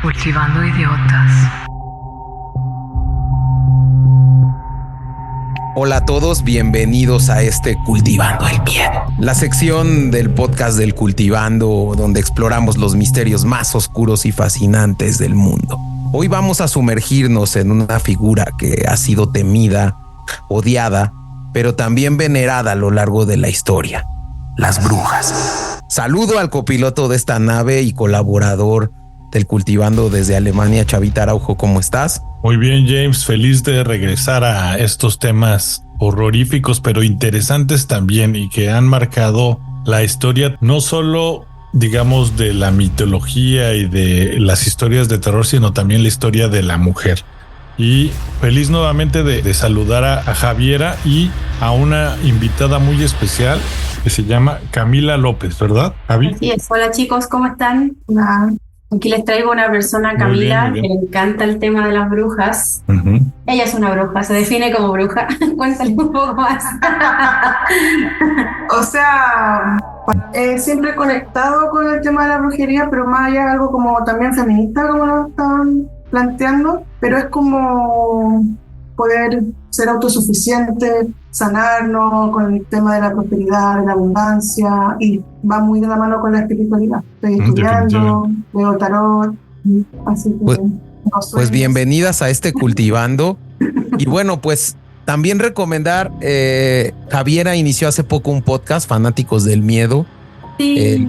Cultivando idiotas. Hola a todos, bienvenidos a este Cultivando el Miedo, la sección del podcast del Cultivando, donde exploramos los misterios más oscuros y fascinantes del mundo. Hoy vamos a sumergirnos en una figura que ha sido temida, odiada, pero también venerada a lo largo de la historia: las brujas. Saludo al copiloto de esta nave y colaborador del Cultivando desde Alemania, Chavita Araujo. ¿Cómo estás? Muy bien, James, feliz de regresar a estos temas horroríficos, pero interesantes también, y que han marcado la historia, no solo, digamos, de la mitología y de las historias de terror, sino también la historia de la mujer. Y feliz nuevamente de saludar a Javiera y a una invitada muy especial que se llama Camila López, ¿verdad, Javi? Así es. Hola chicos, ¿cómo están? Aquí les traigo una persona, Camila, muy bien. que le encanta el tema de las brujas. Uh-huh. Ella es una bruja, se define como bruja. Cuéntale un poco más. O sea, siempre conectado con el tema de la brujería, pero más allá algo como también feminista, como lo estaban planteando, pero es como poder ser autosuficiente, sanarnos con el tema de la prosperidad, de la abundancia, y va muy de la mano con la espiritualidad. Estoy estudiando, veo tarot, así que... Pues bienvenidas a este Cultivando. Y bueno, pues también recomendar, Javiera inició hace poco un podcast, Fanáticos del Miedo. Sí.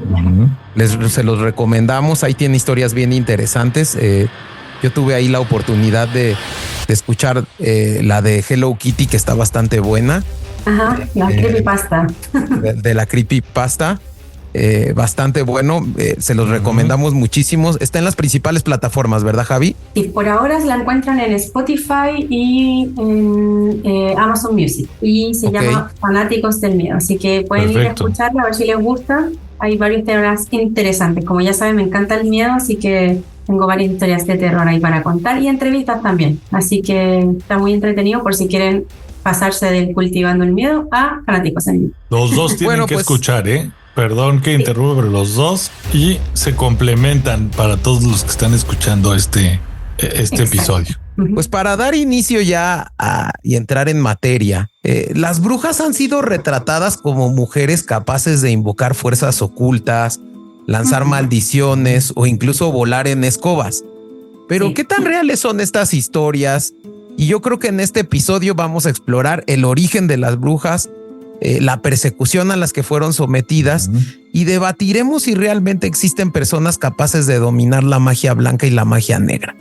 Se los recomendamos, ahí tiene historias bien interesantes. Yo tuve ahí la oportunidad de escuchar la de Hello Kitty, que está bastante buena. Ajá, la creepypasta. De la creepypasta. Bastante bueno, se los recomendamos muchísimo. Está en las principales plataformas, ¿verdad, Javi? Y por ahora se la encuentran en Spotify y en Amazon Music. Y se llama Fanáticos del Miedo. Así que pueden ir a escucharla, a ver si les gusta. Hay varios temas interesantes. Como ya saben, me encanta el miedo, así que tengo varias historias de terror ahí para contar y entrevistas también. Así que está muy entretenido por si quieren pasarse del Cultivando el Miedo a Fanáticos del Miedo. Los dos tienen que escuchar, ¿eh? Perdón que interrumpa, pero los dos, y se complementan para todos los que están escuchando este episodio. Pues para dar inicio ya y entrar en materia, las brujas han sido retratadas como mujeres capaces de invocar fuerzas ocultas, lanzar maldiciones o incluso volar en escobas. Pero ¿qué tan reales son estas historias? Y yo creo que en este episodio vamos a explorar el origen de las brujas, la persecución a las que fueron sometidas, y debatiremos si realmente existen personas capaces de dominar la magia blanca y la magia negra.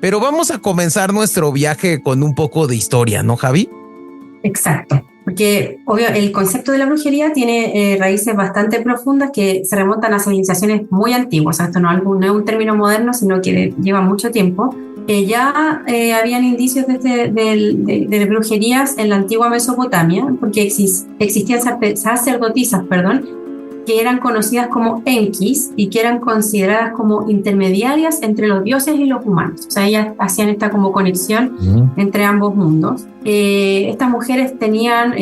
Pero vamos a comenzar nuestro viaje con un poco de historia, ¿no, Javi? Exacto, porque obvio el concepto de la brujería tiene raíces bastante profundas que se remontan a civilizaciones muy antiguas. O sea, esto no es un término moderno, sino que lleva mucho tiempo. Ya habían indicios de brujerías en la antigua Mesopotamia, porque existían sacerdotisas, que eran conocidas como Enquis y que eran consideradas como intermediarias entre los dioses y los humanos. O sea, ellas hacían esta como conexión entre ambos mundos. Estas mujeres tenían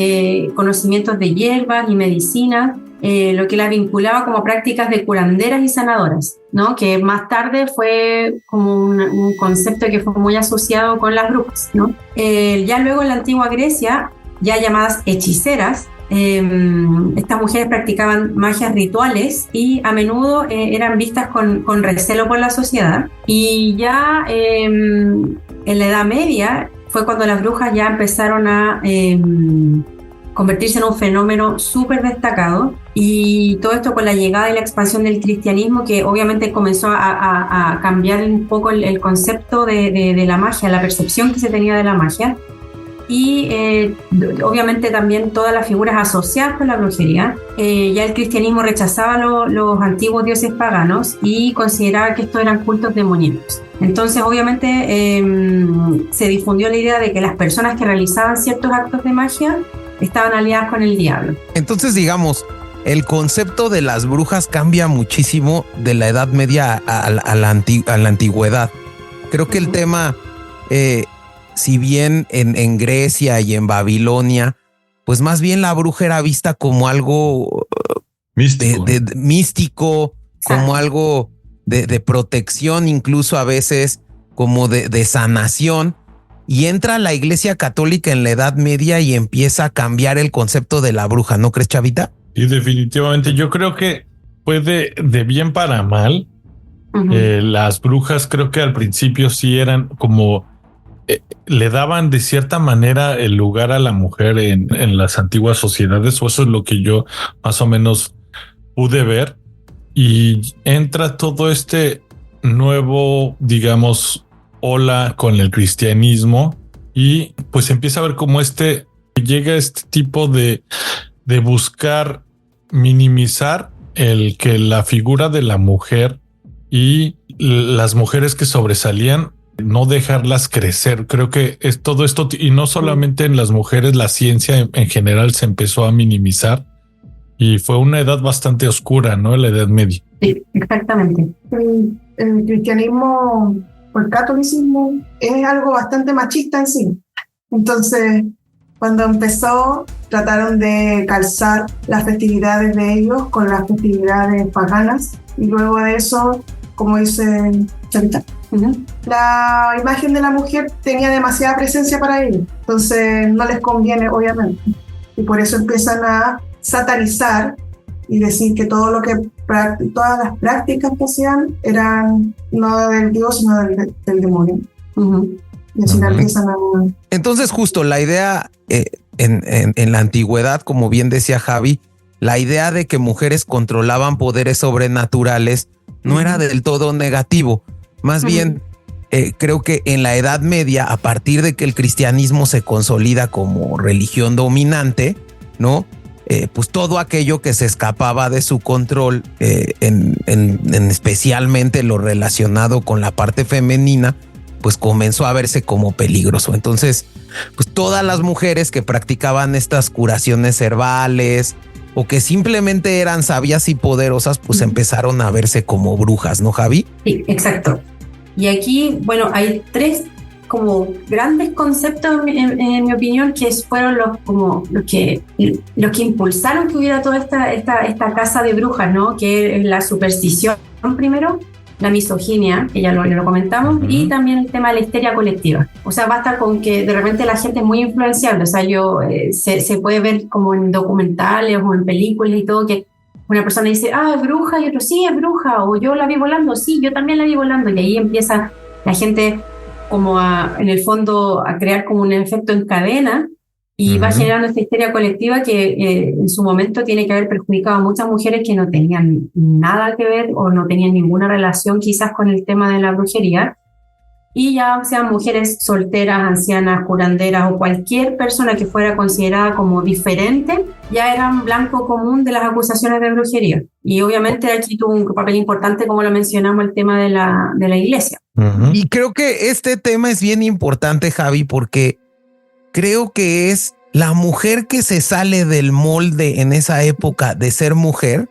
conocimientos de hierbas y medicina, lo que las vinculaba como prácticas de curanderas y sanadoras, ¿no? Que más tarde fue como un concepto que fue muy asociado con las brujas, ¿no? Ya luego en la antigua Grecia, ya llamadas hechiceras, estas mujeres practicaban magias rituales y a menudo eran vistas con recelo por la sociedad. Y ya en la Edad Media fue cuando las brujas ya empezaron a convertirse en un fenómeno súper destacado, y todo esto con la llegada y la expansión del cristianismo, que obviamente comenzó a cambiar un poco el concepto de la magia, la percepción que se tenía de la magia, y obviamente también todas las figuras asociadas con la brujería. Ya el cristianismo rechazaba los antiguos dioses paganos y consideraba que estos eran cultos demoníacos. Entonces obviamente se difundió la idea de que las personas que realizaban ciertos actos de magia estaban aliadas con el diablo. Entonces, digamos, el concepto de las brujas cambia muchísimo de la Edad Media a la antigüedad. Creo que el tema, si bien en Grecia y en Babilonia, pues más bien la bruja era vista como algo místico, como algo de protección, incluso a veces como de sanación. Y entra la Iglesia Católica en la Edad Media y empieza a cambiar el concepto de la bruja, ¿no crees, Chavita? Y definitivamente yo creo que puede de bien para mal. Las brujas creo que al principio sí eran como le daban de cierta manera el lugar a la mujer en las antiguas sociedades, o eso es lo que yo más o menos pude ver. Y entra todo este nuevo, digamos, ola con el cristianismo y pues empieza a ver cómo llega este tipo de buscar minimizar el que la figura de la mujer y las mujeres que sobresalían, no dejarlas crecer. Creo que es todo esto, y no solamente en las mujeres, la ciencia en general se empezó a minimizar y fue una edad bastante oscura, ¿no? La Edad Media. Sí, exactamente. El cristianismo o el catolicismo es algo bastante machista en sí. Entonces, cuando empezó, trataron de calzar las festividades de ellos con las festividades paganas, y luego de eso, como dice Chavita, la imagen de la mujer tenía demasiada presencia para ellos, entonces no les conviene, obviamente, y por eso empiezan a satanizar y decir que todas las prácticas que hacían eran no del Dios, sino del demonio. Y así empiezan a... Entonces, justo la idea en la antigüedad, como bien decía Javi, la idea de que mujeres controlaban poderes sobrenaturales no era del todo negativo. Más bien, creo que en la Edad Media, a partir de que el cristianismo se consolida como religión dominante, ¿no? Pues todo aquello que se escapaba de su control, en especialmente lo relacionado con la parte femenina, pues comenzó a verse como peligroso. Entonces, pues todas las mujeres que practicaban estas curaciones herbales o que simplemente eran sabias y poderosas, pues empezaron a verse como brujas, ¿no, Javi? Sí, exacto. Y aquí, bueno, hay tres como grandes conceptos, en mi opinión, que fueron los que impulsaron que hubiera toda esta casa de brujas, ¿no? Que es la superstición primero, la misoginia, que ya lo comentamos, y también el tema de la histeria colectiva. O sea, basta con que de repente la gente es muy influenciable. O sea, se puede ver como en documentales o en películas y todo, que una persona dice, es bruja, y otro, sí, es bruja, o yo la vi volando, sí, yo también la vi volando, y ahí empieza la gente como en el fondo a crear como un efecto en cadena, y va generando esta histeria colectiva que en su momento tiene que haber perjudicado a muchas mujeres que no tenían nada que ver o no tenían ninguna relación quizás con el tema de la brujería, y ya sean mujeres solteras, ancianas, curanderas o cualquier persona que fuera considerada como diferente, ya eran blanco común de las acusaciones de brujería. Y obviamente aquí tuvo un papel importante, como lo mencionamos, el tema de la iglesia. Y creo que este tema es bien importante, Javi, porque creo que es la mujer que se sale del molde en esa época de ser mujer,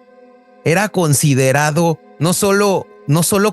era considerado no solo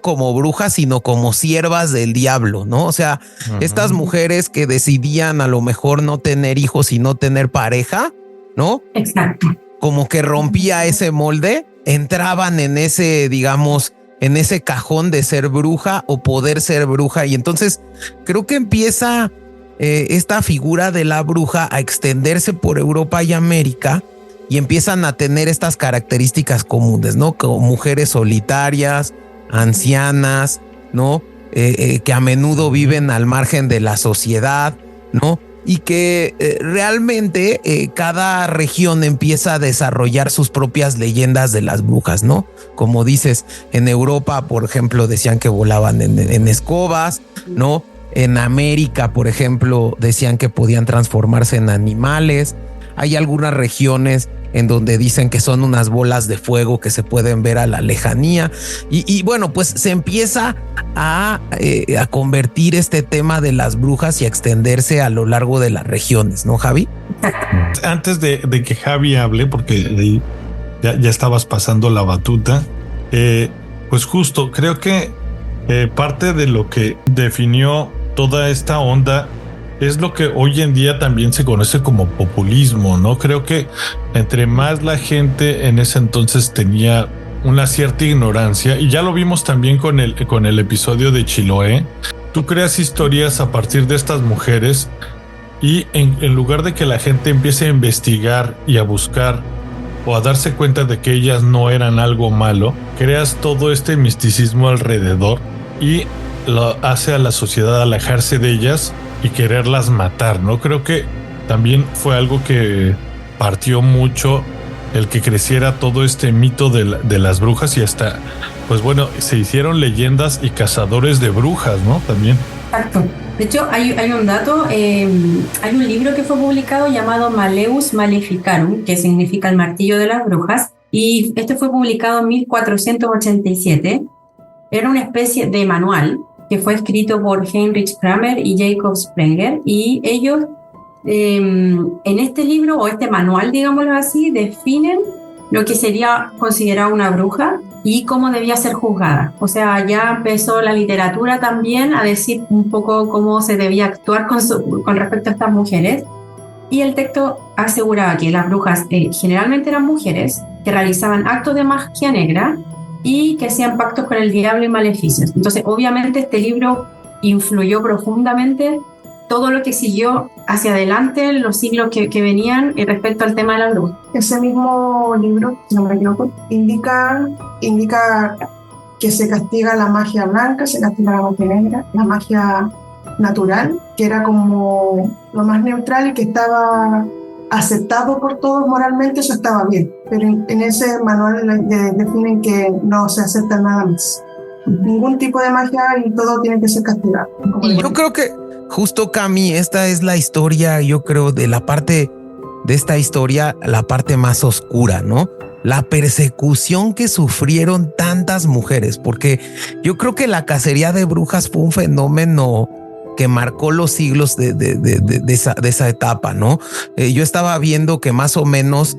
como brujas, sino como siervas del diablo, ¿no? O sea, estas mujeres que decidían a lo mejor no tener hijos y no tener pareja, ¿no? Exacto. Como que rompía ese molde, entraban en ese, digamos, en ese cajón de ser bruja o poder ser bruja. Y entonces creo que empieza esta figura de la bruja a extenderse por Europa y América, y empiezan a tener estas características comunes, ¿no? Como mujeres solitarias, ancianas, ¿no? Que a menudo viven al margen de la sociedad, ¿no? Y que realmente cada región empieza a desarrollar sus propias leyendas de las brujas, ¿no? Como dices, en Europa, por ejemplo, decían que volaban en escobas, ¿no? En América, por ejemplo, decían que podían transformarse en animales. Hay algunas regiones en donde dicen que son unas bolas de fuego que se pueden ver a la lejanía. Y bueno, pues se empieza a convertir este tema de las brujas y a extenderse a lo largo de las regiones, ¿no, Javi? Antes de que Javi hable, porque ya estabas pasando la batuta, pues justo creo que parte de lo que definió toda esta onda es lo que hoy en día también se conoce como populismo, ¿no? Creo que entre más la gente en ese entonces tenía una cierta ignorancia, y ya lo vimos también con el episodio de Chiloé. Tú creas historias a partir de estas mujeres y en lugar de que la gente empiece a investigar y a buscar o a darse cuenta de que ellas no eran algo malo, creas todo este misticismo alrededor y lo hace a la sociedad alejarse de ellas y quererlas matar, ¿no? Creo que también fue algo que partió mucho el que creciera todo este mito de las brujas, y hasta, pues bueno, se hicieron leyendas y cazadores de brujas, ¿no? También. Exacto. De hecho, hay un dato, hay un libro que fue publicado llamado Malleus Maleficarum, que significa el martillo de las brujas, y este fue publicado en 1487. Era una especie de manual que fue escrito por Heinrich Kramer y Jacob Sprenger, y ellos en este libro, o este manual, digámoslo así, definen lo que sería considerada una bruja y cómo debía ser juzgada. O sea, ya empezó la literatura también a decir un poco cómo se debía actuar con respecto a estas mujeres. Y el texto aseguraba que las brujas generalmente eran mujeres que realizaban actos de magia negra y que hacían pactos con el diablo y maleficios. Entonces, obviamente, este libro influyó profundamente todo lo que siguió hacia adelante en los siglos que venían respecto al tema de la bruja. Ese mismo libro, si no me equivoco, indica que se castiga la magia blanca, se castiga la magia negra, la magia natural, que era como lo más neutral y que estaba aceptado por todos moralmente, eso estaba bien. Pero en ese manual definen que no se acepta nada más. Ningún tipo de magia y todo tiene que ser castigado. Y yo creo que justo, Cami, esta es la historia, yo creo, de la parte de esta historia, la parte más oscura, ¿no? La persecución que sufrieron tantas mujeres, porque yo creo que la cacería de brujas fue un fenómeno que marcó los siglos de esa etapa, ¿no? Yo estaba viendo que más o menos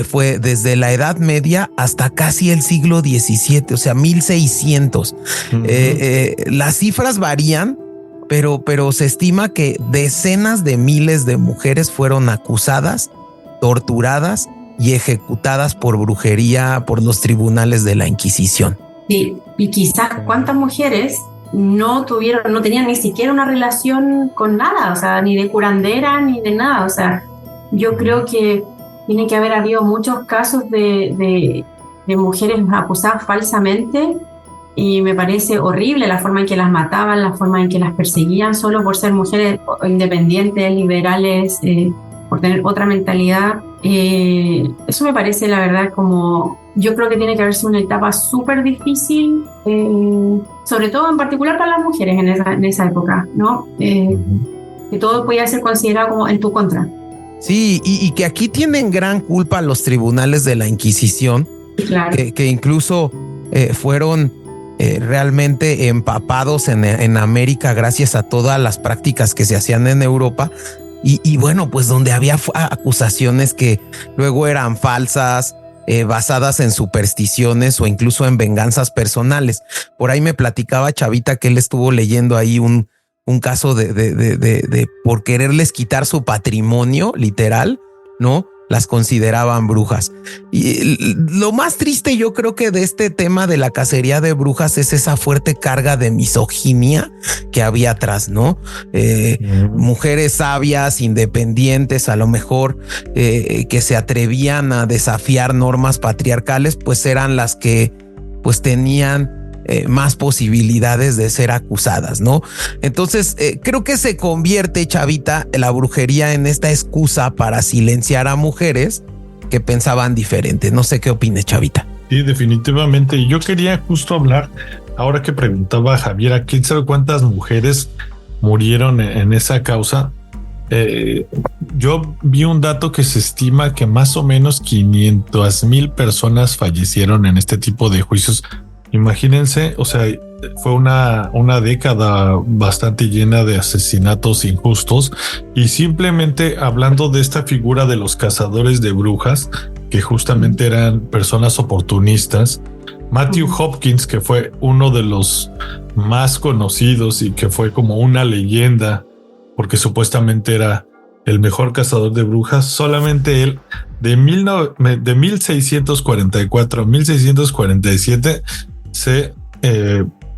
fue desde la Edad Media hasta casi el siglo XVII, o sea, 1600. Las cifras varían, pero se estima que decenas de miles de mujeres fueron acusadas, torturadas y ejecutadas por brujería por los tribunales de la Inquisición. Sí, y quizás cuántas mujeres no tenían ni siquiera una relación con nada, o sea, ni de curandera ni de nada. O sea, yo creo que tiene que haber habido muchos casos de mujeres acusadas falsamente. Y me parece horrible la forma en que las mataban, la forma en que las perseguían solo por ser mujeres independientes, liberales, por tener otra mentalidad. Eso me parece, la verdad, como yo creo que tiene que haber sido una etapa súper difícil, sobre todo en particular para las mujeres en esa época, ¿no? Que todo podía ser considerado como en tu contra. Sí, y que aquí tienen gran culpa los tribunales de la Inquisición, claro, que incluso fueron realmente empapados en América gracias a todas las prácticas que se hacían en Europa y bueno, pues donde había acusaciones que luego eran falsas, basadas en supersticiones o incluso en venganzas personales. Por ahí me platicaba Chavita que él estuvo leyendo ahí un caso de por quererles quitar su patrimonio literal, ¿no? Las consideraban brujas. Y lo más triste, yo creo que de este tema de la cacería de brujas es esa fuerte carga de misoginia que había atrás, ¿no? Mujeres sabias, independientes, a lo mejor que se atrevían a desafiar normas patriarcales, pues eran las que pues tenían más posibilidades de ser acusadas, ¿no? Entonces, creo que se convierte, Chavita, la brujería en esta excusa para silenciar a mujeres que pensaban diferente. No sé qué opines, Chavita. Sí, definitivamente. Y yo quería justo hablar, ahora que preguntaba Javier, ¿quién sabe cuántas mujeres murieron en esa causa? Yo vi un dato que se estima que más o menos 500,000 personas fallecieron en este tipo de juicios. Imagínense, o sea, fue una década bastante llena de asesinatos injustos, y simplemente hablando de esta figura de los cazadores de brujas, que justamente eran personas oportunistas. Matthew Hopkins, que fue uno de los más conocidos y que fue como una leyenda, porque supuestamente era el mejor cazador de brujas. Solamente él, de 1644 a 1647, se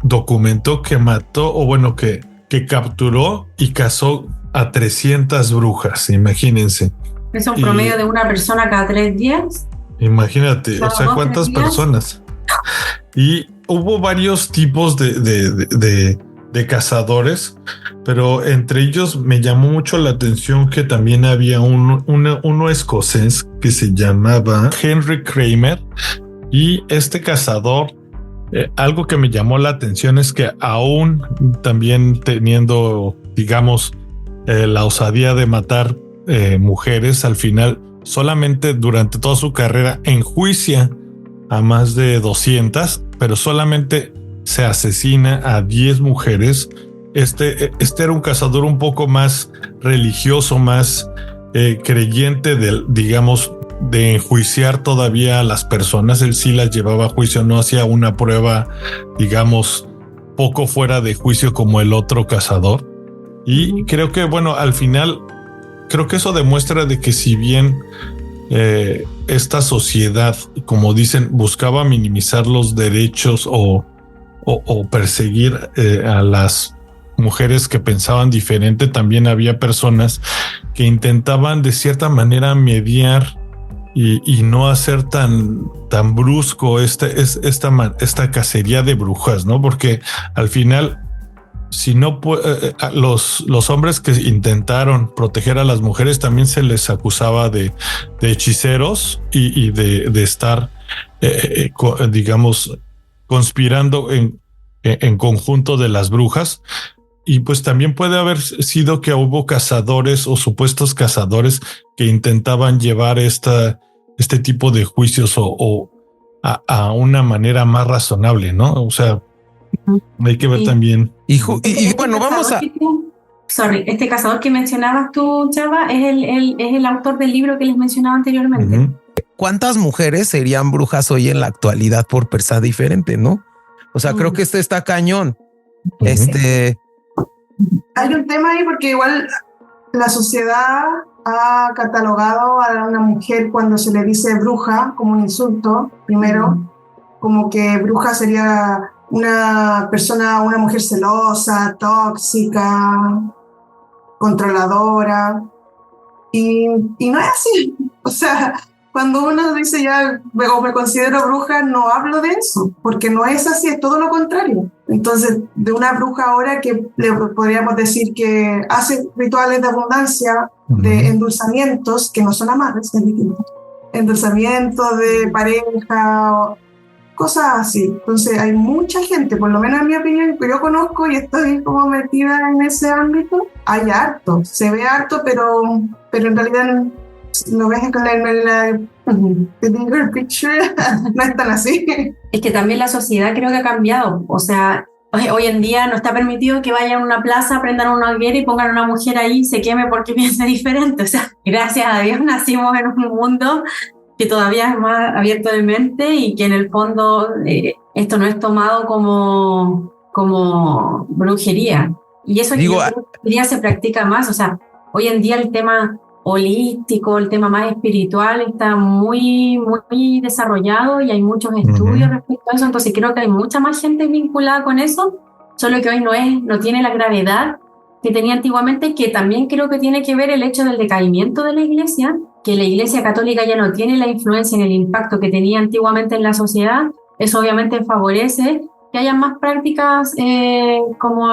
documentó que mató, o bueno, que capturó y cazó a 300 brujas, imagínense. Es un promedio de una persona cada 3 días. Imagínate, o sea, ¿cuántas personas? Y hubo varios tipos de cazadores, pero entre ellos me llamó mucho la atención que también había uno escocés que se llamaba Henry Kramer, y este cazador, algo que me llamó la atención es que aún también teniendo, digamos, la osadía de matar mujeres, al final solamente durante toda su carrera enjuicia a más de 200, pero solamente se asesina a 10 mujeres. Este era un cazador un poco más religioso, más creyente digamos, de enjuiciar todavía a las personas. Él sí las llevaba a juicio, no hacía una prueba, digamos, poco fuera de juicio como el otro cazador. Y creo que, bueno, al final, creo que eso demuestra de que si bien esta sociedad, como dicen, buscaba minimizar los derechos o perseguir a las mujeres que pensaban diferente, también había personas que intentaban de cierta manera mediar y no hacer tan brusco esta cacería de brujas, ¿no? Porque al final, si no los hombres que intentaron proteger a las mujeres también se les acusaba de hechiceros y de estar, digamos, conspirando en conjunto de las brujas. Y pues también puede haber sido que hubo cazadores o supuestos cazadores que intentaban llevar este tipo de juicios o a una manera más razonable, ¿no? O sea, hay que ver también. Y bueno, vamos a... Este cazador que mencionabas tú, Chava, es el autor del libro que les mencionaba anteriormente. ¿Cuántas mujeres serían brujas hoy en la actualidad por pensar diferente, no? O sea, creo que está cañón. Hay un tema ahí porque igual la sociedad ha catalogado a una mujer cuando se le dice bruja como un insulto, primero, como que bruja sería una persona, una mujer celosa, tóxica, controladora, y no es así. O sea, cuando uno dice ya, o me considero bruja, no hablo de eso, porque no es así, es todo lo contrario. Entonces, de una bruja ahora que le podríamos decir que hace rituales de abundancia, de endulzamientos, que no son amarres, es distinto. Endulzamientos de pareja, cosas así. Entonces, hay mucha gente, por lo menos en mi opinión, que yo conozco y estoy como metida en ese ámbito, hay harto, se ve harto, pero en realidad lo ves con la bigger picture, no es tan así. Es que también la sociedad creo que ha cambiado. O sea, hoy en día no está permitido que vayan a una plaza, prendan una hoguera y pongan a una mujer ahí y se queme porque piensa diferente. O sea, gracias a Dios nacimos en un mundo que todavía es más abierto de mente y que en el fondo esto no es tomado como brujería. Y eso ya se practica más. O sea, hoy en día el tema holístico, el tema más espiritual está muy, muy desarrollado y hay muchos estudios respecto a eso. Entonces creo que hay mucha más gente vinculada con eso, solo que hoy no tiene la gravedad que tenía antiguamente, que también creo que tiene que ver el hecho del decaimiento de la iglesia, que la iglesia católica ya no tiene la influencia en el impacto que tenía antiguamente en la sociedad. Eso obviamente favorece que haya más prácticas como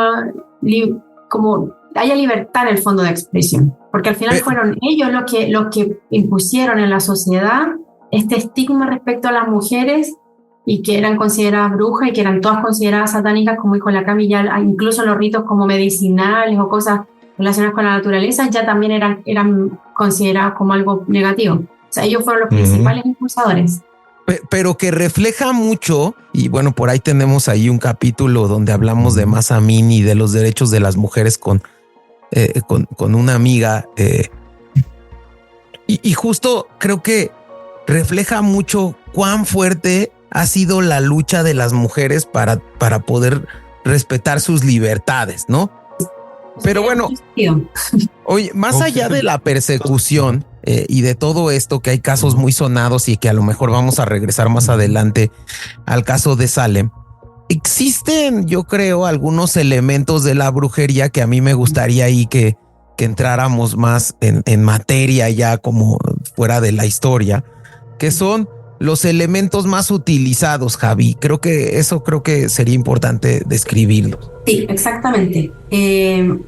haya libertad en el fondo de expresión, porque al final fueron ellos los que impusieron en la sociedad este estigma respecto a las mujeres y que eran consideradas brujas y que eran todas consideradas satánicas, como dijo la Cami, ya incluso los ritos como medicinales o cosas relacionadas con la naturaleza ya también eran considerados como algo negativo. O sea, ellos fueron los principales impulsadores. Pero que refleja mucho, y bueno, por ahí tenemos ahí un capítulo donde hablamos de Masamini y de los derechos de las mujeres con una amiga, y justo creo que refleja mucho cuán fuerte ha sido la lucha de las mujeres para poder respetar sus libertades, ¿no? Pero bueno, Oye, más allá de la persecución y de todo esto, que hay casos muy sonados y que a lo mejor vamos a regresar más adelante al caso de Salem, existen, yo creo, algunos elementos de la brujería que a mí me gustaría ahí que entráramos más en materia ya como fuera de la historia, que son los elementos más utilizados, Javi. Creo que sería importante describirlo. Sí, exactamente.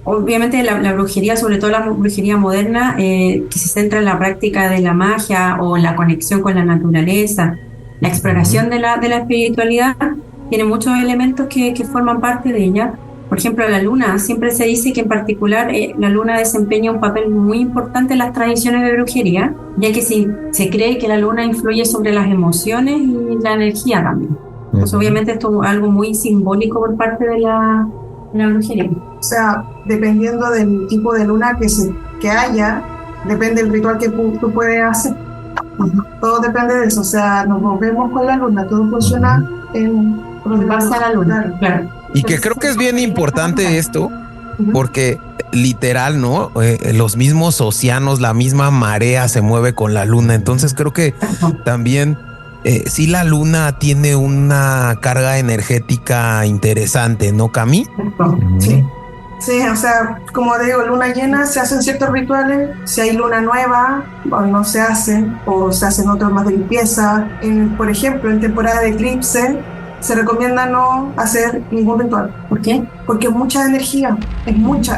Obviamente la brujería, sobre todo la brujería moderna, que se centra en la práctica de la magia o la conexión con la naturaleza, la exploración de la espiritualidad, tiene muchos elementos que forman parte de ella. Por ejemplo, la luna, siempre se dice que en particular la luna desempeña un papel muy importante en las tradiciones de brujería, ya que se cree que la luna influye sobre las emociones y la energía también. Pues obviamente esto es algo muy simbólico por parte de la brujería. O sea, dependiendo del tipo de luna que haya, depende del ritual que tú puedes hacer. Todo depende de eso, o sea, nos movemos con la luna, todo funciona en base a la luna, claro. Y que creo que es bien importante esto, porque literal, ¿no? Los mismos océanos, la misma marea se mueve con la luna. Entonces creo que también sí la luna tiene una carga energética interesante, ¿no, Cami? Sí. Sí, o sea, como digo, luna llena se hacen ciertos rituales, si hay luna nueva, o no se hacen, o se hacen otros más de limpieza. Por ejemplo, en temporada de eclipse, se recomienda no hacer ningún ritual. ¿Por qué? Porque es mucha energía, es mucho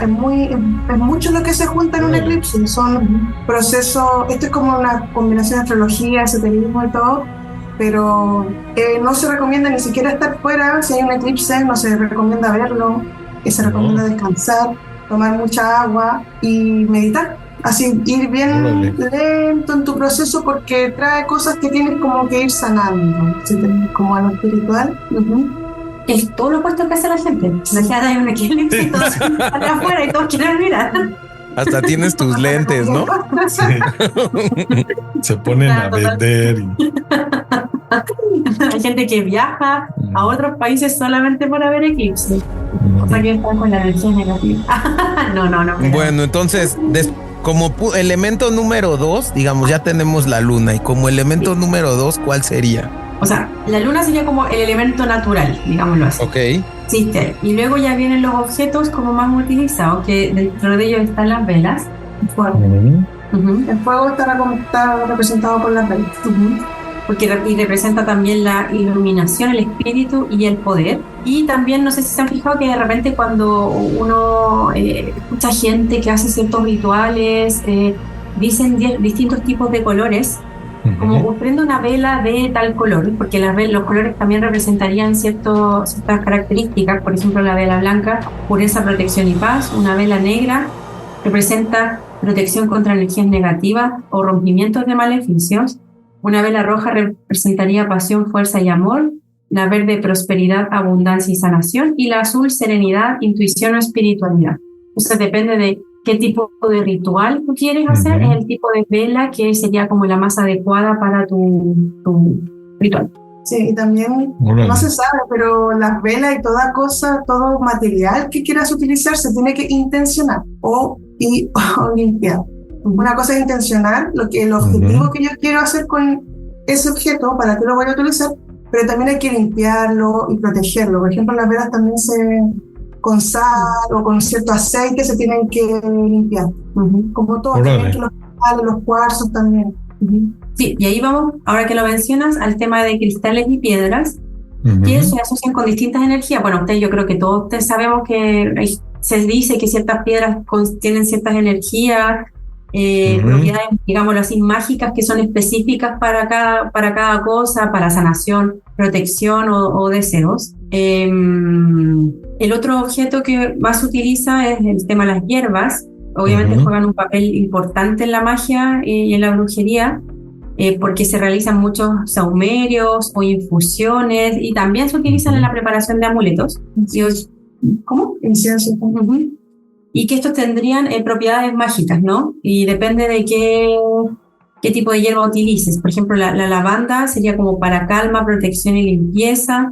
lo que se junta en un eclipse. Son procesos, esto es como una combinación de astrología, esoterismo y todo, pero no se recomienda ni siquiera estar fuera. Si hay un eclipse, no se recomienda verlo, se recomienda descansar, tomar mucha agua y meditar. Así, ir bien lento en tu proceso, porque trae cosas que tienes como que ir sanando, como a lo espiritual. Es todo lo opuesto que hace la gente. La gente hay un eclipse y todos salen afuera y todos quieren mirar. Hasta tienes tus lentes, ¿no? Sí. Se ponen a vender. Hay gente que viaja a otros países solamente por ver eclipse. O sea, que están con la energía negativa. No. Bueno, entonces, como elemento número 2, digamos, ya tenemos la luna. Y como elemento número 2, ¿cuál sería? O sea, la luna sería como el elemento natural, digámoslo así. Ok. Sí, y luego ya vienen los objetos como más utilizados, que dentro de ellos están las velas. El fuego. El fuego está representado por las velas. Porque representa también la iluminación, el espíritu y el poder. Y también, no sé si se han fijado que de repente cuando uno escucha gente que hace ciertos rituales, dicen distintos tipos de colores, como prende una vela de tal color, porque los colores también representarían ciertas características. Por ejemplo, la vela blanca, pureza, protección y paz. Una vela negra representa protección contra energías negativas o rompimientos de maleficios. Una vela roja representaría pasión, fuerza y amor. La verde, prosperidad, abundancia y sanación. Y la azul, serenidad, intuición o espiritualidad. Entonces depende de qué tipo de ritual tú quieres hacer, es el tipo de vela que sería como la más adecuada para tu ritual. Sí, y también no se sabe, pero las velas y toda cosa, todo material que quieras utilizar se tiene que intencionar o limpiar. Una cosa es intencional, el objetivo que yo quiero hacer con ese objeto, para qué lo voy a utilizar, pero también hay que limpiarlo y protegerlo. Por ejemplo, las velas también con sal o con cierto aceite se tienen que limpiar. Como todo, también que los cuarzos también. Sí, y ahí vamos, ahora que lo mencionas, al tema de cristales y piedras, que se asocian con distintas energías. Bueno, yo creo que todos ustedes sabemos que se dice que ciertas piedras tienen ciertas energías, propiedades, digámoslo así, mágicas, que son específicas para cada cosa, para sanación, protección o deseos. El otro objeto que más se utiliza es el tema de las hierbas. Obviamente juegan un papel importante en la magia y en la brujería, porque se realizan muchos saumerios o infusiones, y también se utilizan en la preparación de amuletos. ¿Cómo? Incienso. Y que estos tendrían propiedades mágicas, ¿no? Y depende de qué tipo de hierba utilices. Por ejemplo, la lavanda sería como para calma, protección y limpieza.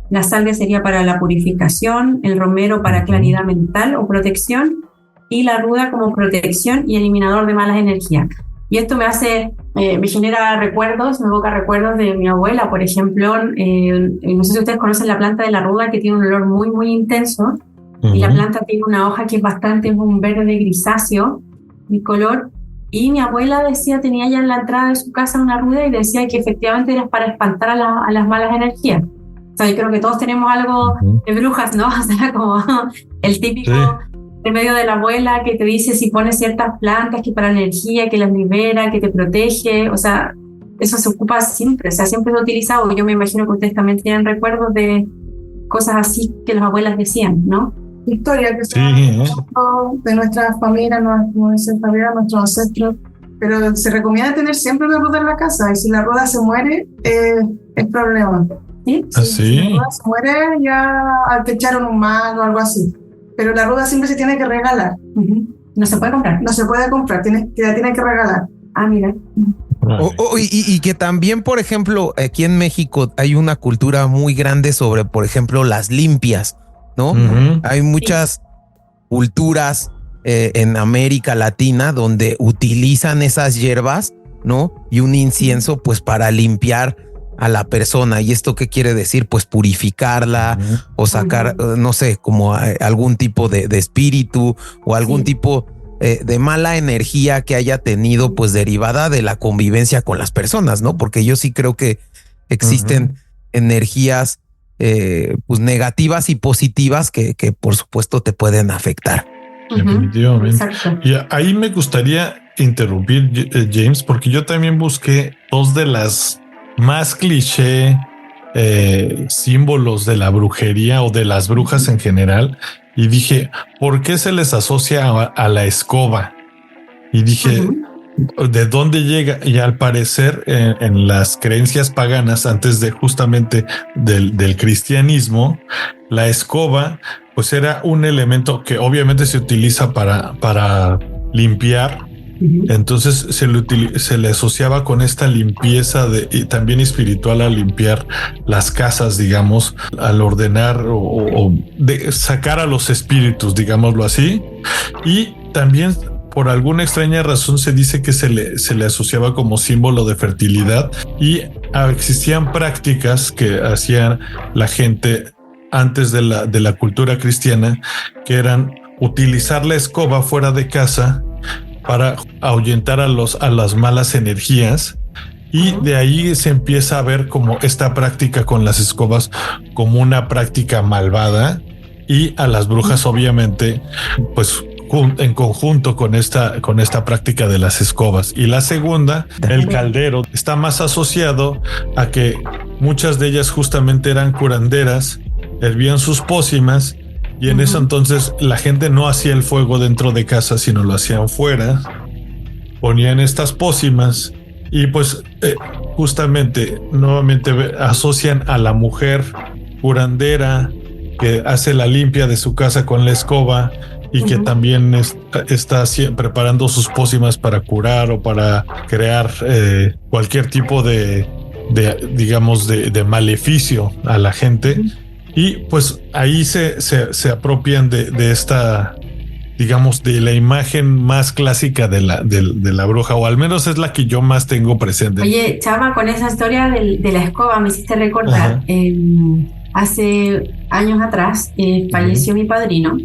La salvia sería para la purificación. El romero para claridad mental o protección. y la ruda como protección y eliminador de malas energías. Y esto me genera recuerdos, me evoca recuerdos de mi abuela, por ejemplo. No sé si ustedes conocen la planta de la ruda, que tiene un olor muy, muy intenso. Y la planta tiene una hoja que es un verde grisáceo, mi color. Y mi abuela decía, tenía ya en la entrada de su casa una ruda y decía que efectivamente era para espantar a las malas energías. O sea, yo creo que todos tenemos algo de brujas, ¿no? O sea, como el típico remedio de la abuela que te dice si pones ciertas plantas que para energía, que las libera, que te protege. O sea, eso se ocupa siempre, o sea, siempre es utilizado. Yo me imagino que ustedes también tienen recuerdos de cosas así que las abuelas decían, ¿no? Historia que se de nuestras familias, nuestros ancestros, pero se recomienda tener siempre una ruda en la casa, y si la ruda se muere, es problema. ¿Sí? Si la ruda se muere, ya te echaron un mal o algo así, pero la ruda siempre se tiene que regalar. No se puede comprar. No se puede comprar, la tiene que regalar. Ah, mira. Y que también, por ejemplo, aquí en México hay una cultura muy grande sobre, por ejemplo, las limpias, ¿no? Hay muchas culturas en América Latina donde utilizan esas hierbas, ¿no? Y un incienso, pues, para limpiar a la persona. ¿Y esto qué quiere decir? Pues purificarla o sacar, no sé, como algún tipo de espíritu o algún tipo de mala energía que haya tenido, pues, derivada de la convivencia con las personas, ¿no? Porque yo sí creo que existen energías pues negativas y positivas que por supuesto te pueden afectar. Definitivamente. Y ahí me gustaría interrumpir, James, porque yo también busqué dos de las más cliché símbolos de la brujería o de las brujas en general, y dije, ¿por qué se les asocia a la escoba? Y dije, ¿de dónde llega? Y al parecer en las creencias paganas, antes de justamente del cristianismo, la escoba pues era un elemento que obviamente se utiliza para limpiar. Entonces se le asociaba con esta limpieza y también espiritual, a limpiar las casas, digamos, al ordenar o de sacar a los espíritus, digámoslo así. Y también, por alguna extraña razón, se dice que se le asociaba como símbolo de fertilidad, y existían prácticas que hacían la gente antes de la cultura cristiana, que eran utilizar la escoba fuera de casa para ahuyentar a las malas energías. Y de ahí se empieza a ver como esta práctica con las escobas como una práctica malvada, y a las brujas obviamente pues en conjunto con esta práctica de las escobas. Y la segunda, el caldero, está más asociado a que muchas de ellas justamente eran curanderas, hervían sus pócimas, y en eso entonces la gente no hacía el fuego dentro de casa, sino lo hacían fuera, ponían estas pócimas, y pues justamente nuevamente asocian a la mujer curandera que hace la limpia de su casa con la escoba, y que también está preparando sus pócimas para curar o para crear cualquier tipo de maleficio a la gente. Y pues ahí se apropian de esta, digamos, de la imagen más clásica de la bruja, o al menos es la que yo más tengo presente. Oye, Chava, con esa historia de la escoba me hiciste recordar, hace años atrás falleció mi padrino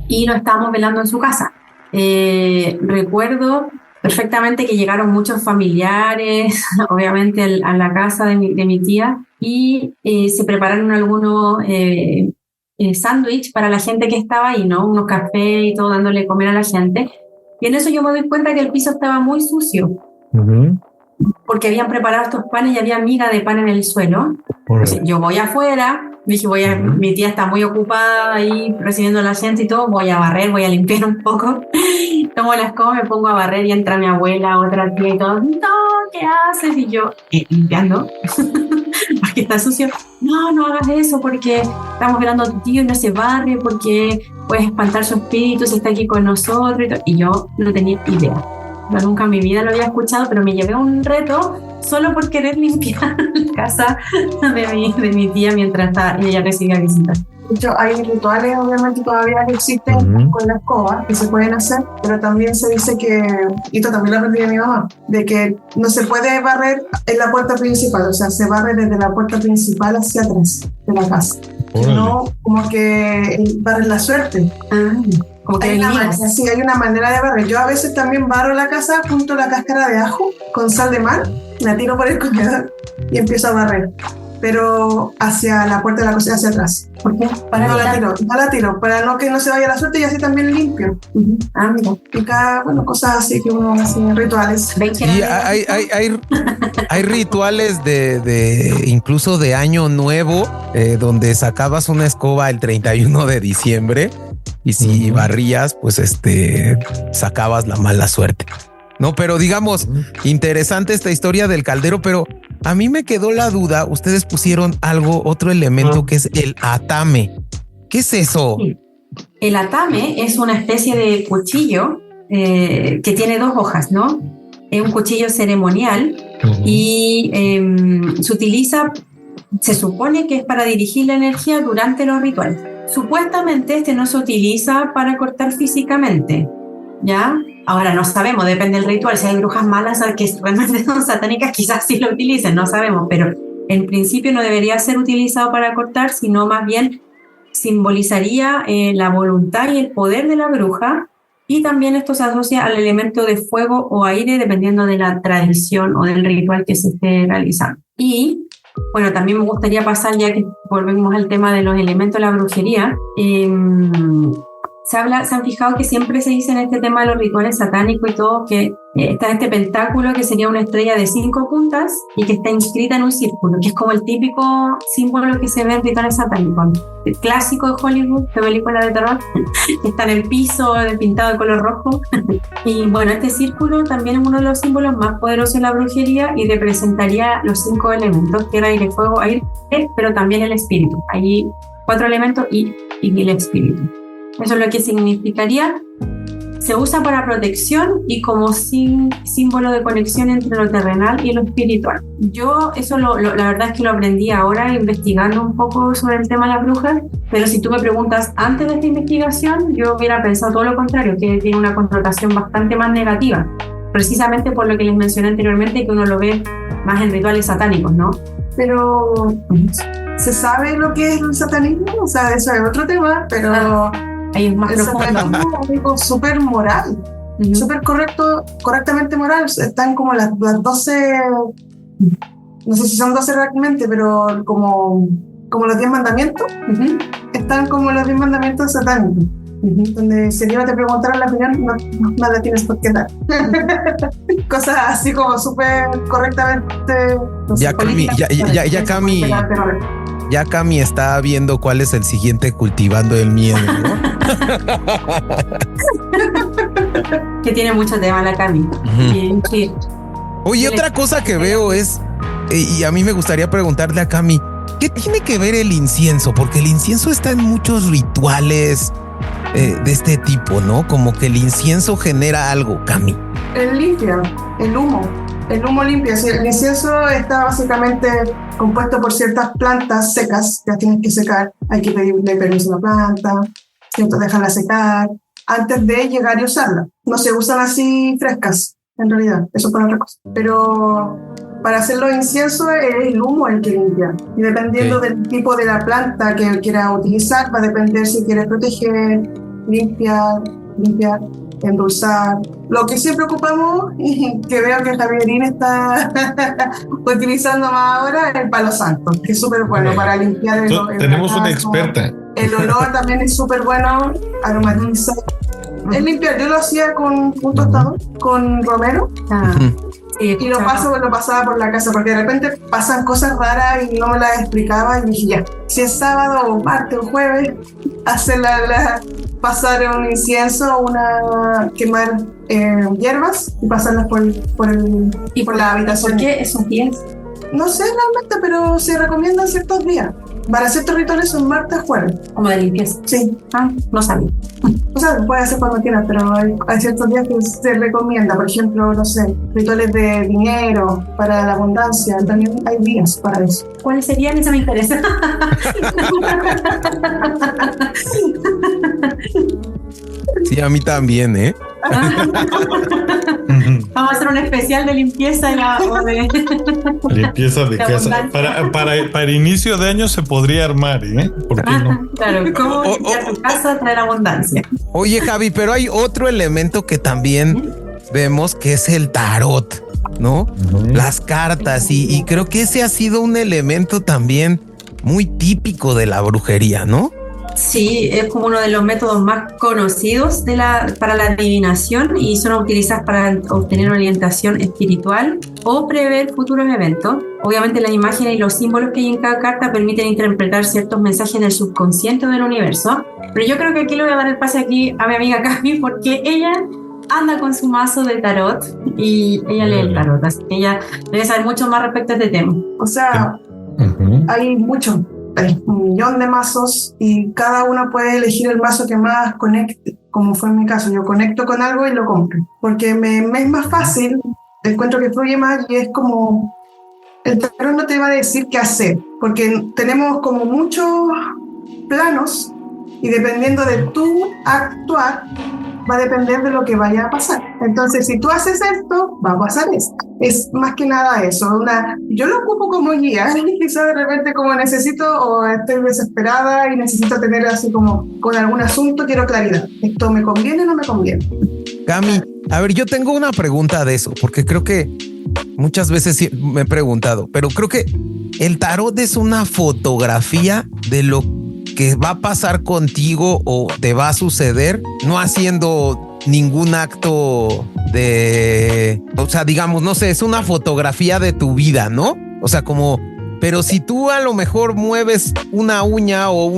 y lo estábamos velando en su casa. Recuerdo perfectamente que llegaron muchos familiares, obviamente a la casa de mi tía, y se prepararon algunos sándwich para la gente que estaba ahí, ¿no? Unos cafés y todo, dándole de comer a la gente. Y en eso yo me doy cuenta que el piso estaba muy sucio, porque habían preparado estos panes y había miga de pan en el suelo. Entonces, yo voy afuera, dije, mi tía está muy ocupada ahí recibiendo a la gente y todo, voy a barrer, voy a limpiar un poco. Tomo la escoba, me pongo a barrer, y entra mi abuela, otra tía y todo. No, ¿qué haces? Y yo, limpiando, porque está sucio. No hagas eso, porque estamos velando a tu tío y no se barre, porque puedes espantar su espíritu si está aquí con nosotros. Y yo no tenía idea. Yo nunca en mi vida lo había escuchado, pero me llevé un reto solo por querer limpiar la casa de mi tía mientras ella recibía visitas. De hecho, hay rituales, obviamente, todavía que existen con la escoba, que se pueden hacer, pero también se dice que, y esto también lo aprendí de mi mamá, de que no se puede barrer en la puerta principal, o sea, se barre desde la puerta principal hacia atrás de la casa. No, como que barrer la suerte. Como que hay una manera de barrer. Yo a veces también barro la casa, junto la cáscara de ajo con sal de mar, la tiro por el comedor y empiezo a barrer. Pero hacia la puerta de la cocina, hacia atrás. ¿Por qué? No la tiro, para no que no se vaya la suerte y así también limpio. Mira. Y cada, cosas así que uno hace, rituales. Y hay rituales de incluso de Año Nuevo, donde sacabas una escoba el 31 de diciembre y si barrías, pues sacabas la mala suerte. No, pero digamos, interesante esta historia del caldero, pero a mí me quedó la duda. Ustedes pusieron otro elemento que es el atame. ¿Qué es eso? El atame es una especie de cuchillo que tiene 2 hojas, ¿no? Es un cuchillo ceremonial y se utiliza, se supone que es para dirigir la energía durante los rituales. Supuestamente no se utiliza para cortar físicamente, ¿ya? Ahora no sabemos, depende del ritual. Si hay brujas malas que realmente son satánicas, quizás sí lo utilicen, no sabemos, pero en principio no debería ser utilizado para cortar, sino más bien simbolizaría la voluntad y el poder de la bruja, y también esto se asocia al elemento de fuego o aire, dependiendo de la tradición o del ritual que se esté realizando. Y bueno, también me gustaría pasar, ya que volvemos al tema de los elementos de la brujería. Se han fijado que siempre se dice en este tema de los rituales satánicos y todo, que está este pentáculo que sería una estrella de 5 puntas y que está inscrita en un círculo, que es como el típico símbolo que se ve en rituales satánicos. El clásico de Hollywood, de película de terror, que está en el piso pintado de color rojo. Y bueno, este círculo también es uno de los símbolos más poderosos de la brujería y representaría los 5 elementos, tierra, aire, fuego, aire, pero también el espíritu. Hay 4 elementos y el espíritu. Eso es lo que significaría. Se usa para protección y como símbolo de conexión entre lo terrenal y lo espiritual. Yo eso la verdad es que lo aprendí ahora investigando un poco sobre el tema de las brujas, pero si tú me preguntas antes de esta investigación, yo hubiera pensado todo lo contrario, que tiene una connotación bastante más negativa, precisamente por lo que les mencioné anteriormente, que uno lo ve más en rituales satánicos, ¿no? Pero ¿se sabe lo que es el satanismo? O sea, eso es otro tema, pero... Ahí es más profundo. Es algo súper moral, súper correctamente moral. Están como las 12, no sé si son 12 realmente, pero como los 10 mandamientos. Están como los 10 mandamientos satánicos. Donde si yo te preguntara la opinión, no la tienes por qué dar. Cosas así como súper correctamente. No ya, sé, Ya Cami está viendo cuál es el siguiente cultivando el miedo, ¿no? Que tiene mucho tema la Cami. Sí. Oye, otra cosa que veo es, y a mí me gustaría preguntarle a Cami, ¿qué tiene que ver el incienso? Porque el incienso está en muchos rituales de este tipo, ¿no? Como que el incienso genera algo, Cami. Limpia, el humo limpia. El incienso está básicamente compuesto por ciertas plantas secas, que las tienes que secar. Hay que pedirle permiso a la planta, ¿cierto? Dejarla secar antes de llegar y usarla. No se usan así frescas, en realidad, eso es para otra cosa. Pero para hacer los inciensos es el humo el que limpia. Y dependiendo del tipo de la planta que quieras utilizar, va a depender si quieres proteger, limpiar, endulzar. Lo que siempre ocupamos, y que veo que Javierín está utilizando más ahora, es el palo santo, que es súper bueno para limpiar tenemos una experta. El olor también es súper bueno, aromatiza. Es limpiar. Yo lo hacía con un tostado, con romero. Sí, y lo pasaba por la casa, porque de repente pasan cosas raras y no me las explicaba, y dije, ya, si es sábado o martes o jueves, pasar un incienso, quemar hierbas y pasarlas por la habitación. ¿Por qué esos días? No sé realmente, pero se recomiendan ciertos días. Para ciertos rituales son martes, jueves. Como de limpieza. Sí. Ah, no sabía. O sea, puede hacer cuando quieras, pero hay ciertos días que se recomienda. Por ejemplo, no sé, rituales de dinero, para la abundancia. También hay días para eso. ¿Cuáles serían? Eso me interesa. Sí, a mí también, ¿eh? Vamos a hacer un especial de limpieza o de limpieza de casa. Para inicio de año se podría armar, ¿eh? ¿Por qué no? Claro, ¿cómo limpiar tu casa traer abundancia? Oye, Javi, pero hay otro elemento que también vemos que es el tarot, ¿no? Las cartas y creo que ese ha sido un elemento también muy típico de la brujería, ¿no? Sí, es como uno de los métodos más conocidos para la adivinación y son utilizadas para obtener orientación espiritual o prever futuros eventos. Obviamente las imágenes y los símbolos que hay en cada carta permiten interpretar ciertos mensajes del subconsciente o del universo. Pero yo creo que aquí le voy a dar el pase aquí a mi amiga Cami porque ella anda con su mazo de tarot y ella lee el tarot, así que ella debe saber mucho más respecto a este tema. O sea, hay mucho. Hay 1.000.000 de mazos y cada uno puede elegir el mazo que más conecte, como fue en mi caso. Yo conecto con algo y lo compro, porque me es más fácil, encuentro que fluye más y es como, el tarot no te va a decir qué hacer, porque tenemos como muchos planos y dependiendo de tu actuar, va a depender de lo que vaya a pasar. Entonces, si tú haces esto, va a pasar esto. Es más que nada eso. Yo lo ocupo como guía. Quizás de repente como necesito o estoy desesperada y necesito tener así como con algún asunto, quiero claridad. ¿Esto me conviene o no me conviene? Cami, a ver, yo tengo una pregunta de eso, porque creo que muchas veces me he preguntado, pero creo que el tarot es una fotografía de lo que va a pasar contigo o te va a suceder, no haciendo ningún acto de, o sea, digamos, no sé, es una fotografía de tu vida, ¿no? O sea, como, pero si tú a lo mejor mueves una uña o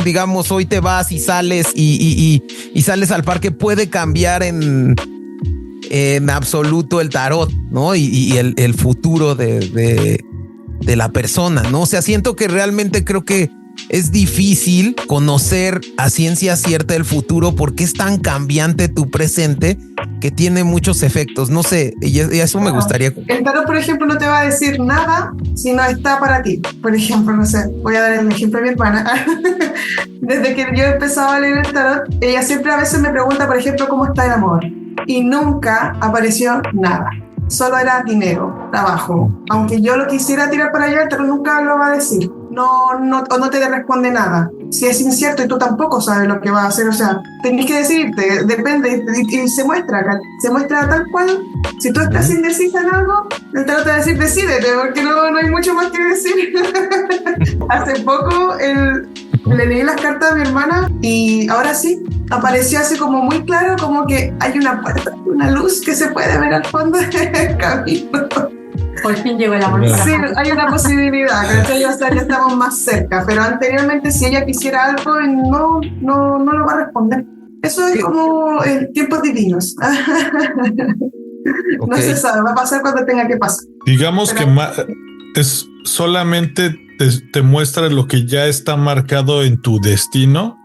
digamos, hoy te vas y sales y sales al parque, puede cambiar en absoluto el tarot, ¿no? Y el futuro de la persona, ¿no? O sea, siento que realmente creo que es difícil conocer a ciencia cierta el futuro porque es tan cambiante tu presente que tiene muchos efectos. No sé, y eso me gustaría. El tarot, por ejemplo, no te va a decir nada si no está para ti. Por ejemplo, no sé, voy a dar el ejemplo de mi hermana. Desde que yo empezaba a leer el tarot, ella siempre a veces me pregunta, por ejemplo, ¿cómo está el amor? Y nunca apareció nada. Solo era dinero, trabajo. Aunque yo lo quisiera tirar para allá, el tarot nunca lo va a decir. No te responde nada. Si es incierto y tú tampoco sabes lo que va a hacer, o sea, tenés que decidirte, depende, y se muestra tal cual. Si tú estás indecisa en algo, el tarot te va a decir, decídete, porque no hay mucho más que decir. Hace poco le leí las cartas a mi hermana y ahora sí, apareció así como muy claro, como que hay una puerta, una luz que se puede ver al fondo del camino. Por fin llegó el amor. Sí, hay una posibilidad, ya estamos más cerca, pero anteriormente si ella quisiera algo, no lo va a responder. Eso es como en tiempos divinos. No se sabe, va a pasar cuando tenga que pasar. Digamos que es solamente te muestra lo que ya está marcado en tu destino.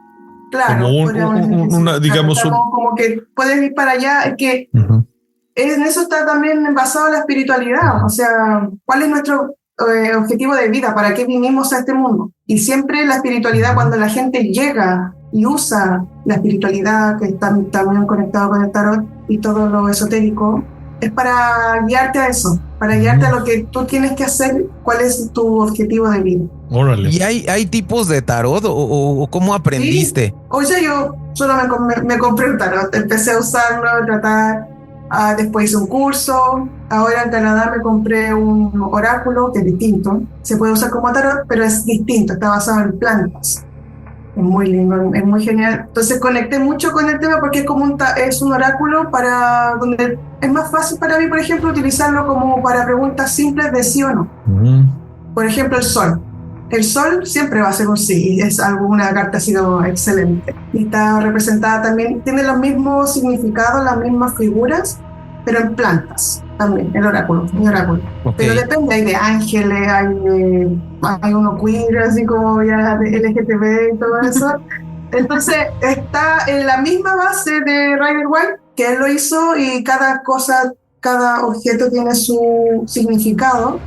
Claro, como digamos, como que puedes ir para allá, es que en eso está también basado la espiritualidad, o sea, ¿cuál es nuestro objetivo de vida? ¿Para qué vinimos a este mundo? Y siempre la espiritualidad, cuando la gente llega y usa la espiritualidad, que está también conectado con el tarot y todo lo esotérico, es para guiarte a eso, para guiarte a lo que tú tienes que hacer, cuál es tu objetivo de vida. Órale. ¿Y hay tipos de tarot o cómo aprendiste? Sí. Oye, yo solo me compré un tarot, empecé a usarlo, a tratar, después hice un curso, ahora en Canadá me compré un oráculo que es distinto, se puede usar como tarot, pero es distinto, está basado en plantas. Es muy lindo, es muy genial. Entonces conecté mucho con el tema porque es un oráculo para donde es más fácil para mí, por ejemplo, utilizarlo como para preguntas simples de sí o no. Por ejemplo, el sol. El sol siempre va a ser un sí, una carta ha sido excelente. Y está representada también, tiene los mismos significados, las mismas figuras, pero en plantas. también, el oráculo. Ok. Pero depende, hay de ángeles, hay uno queer, así como ya de LGTB y todo eso. Entonces está en la misma base de Rider White, que él lo hizo, y cada objeto tiene su significado.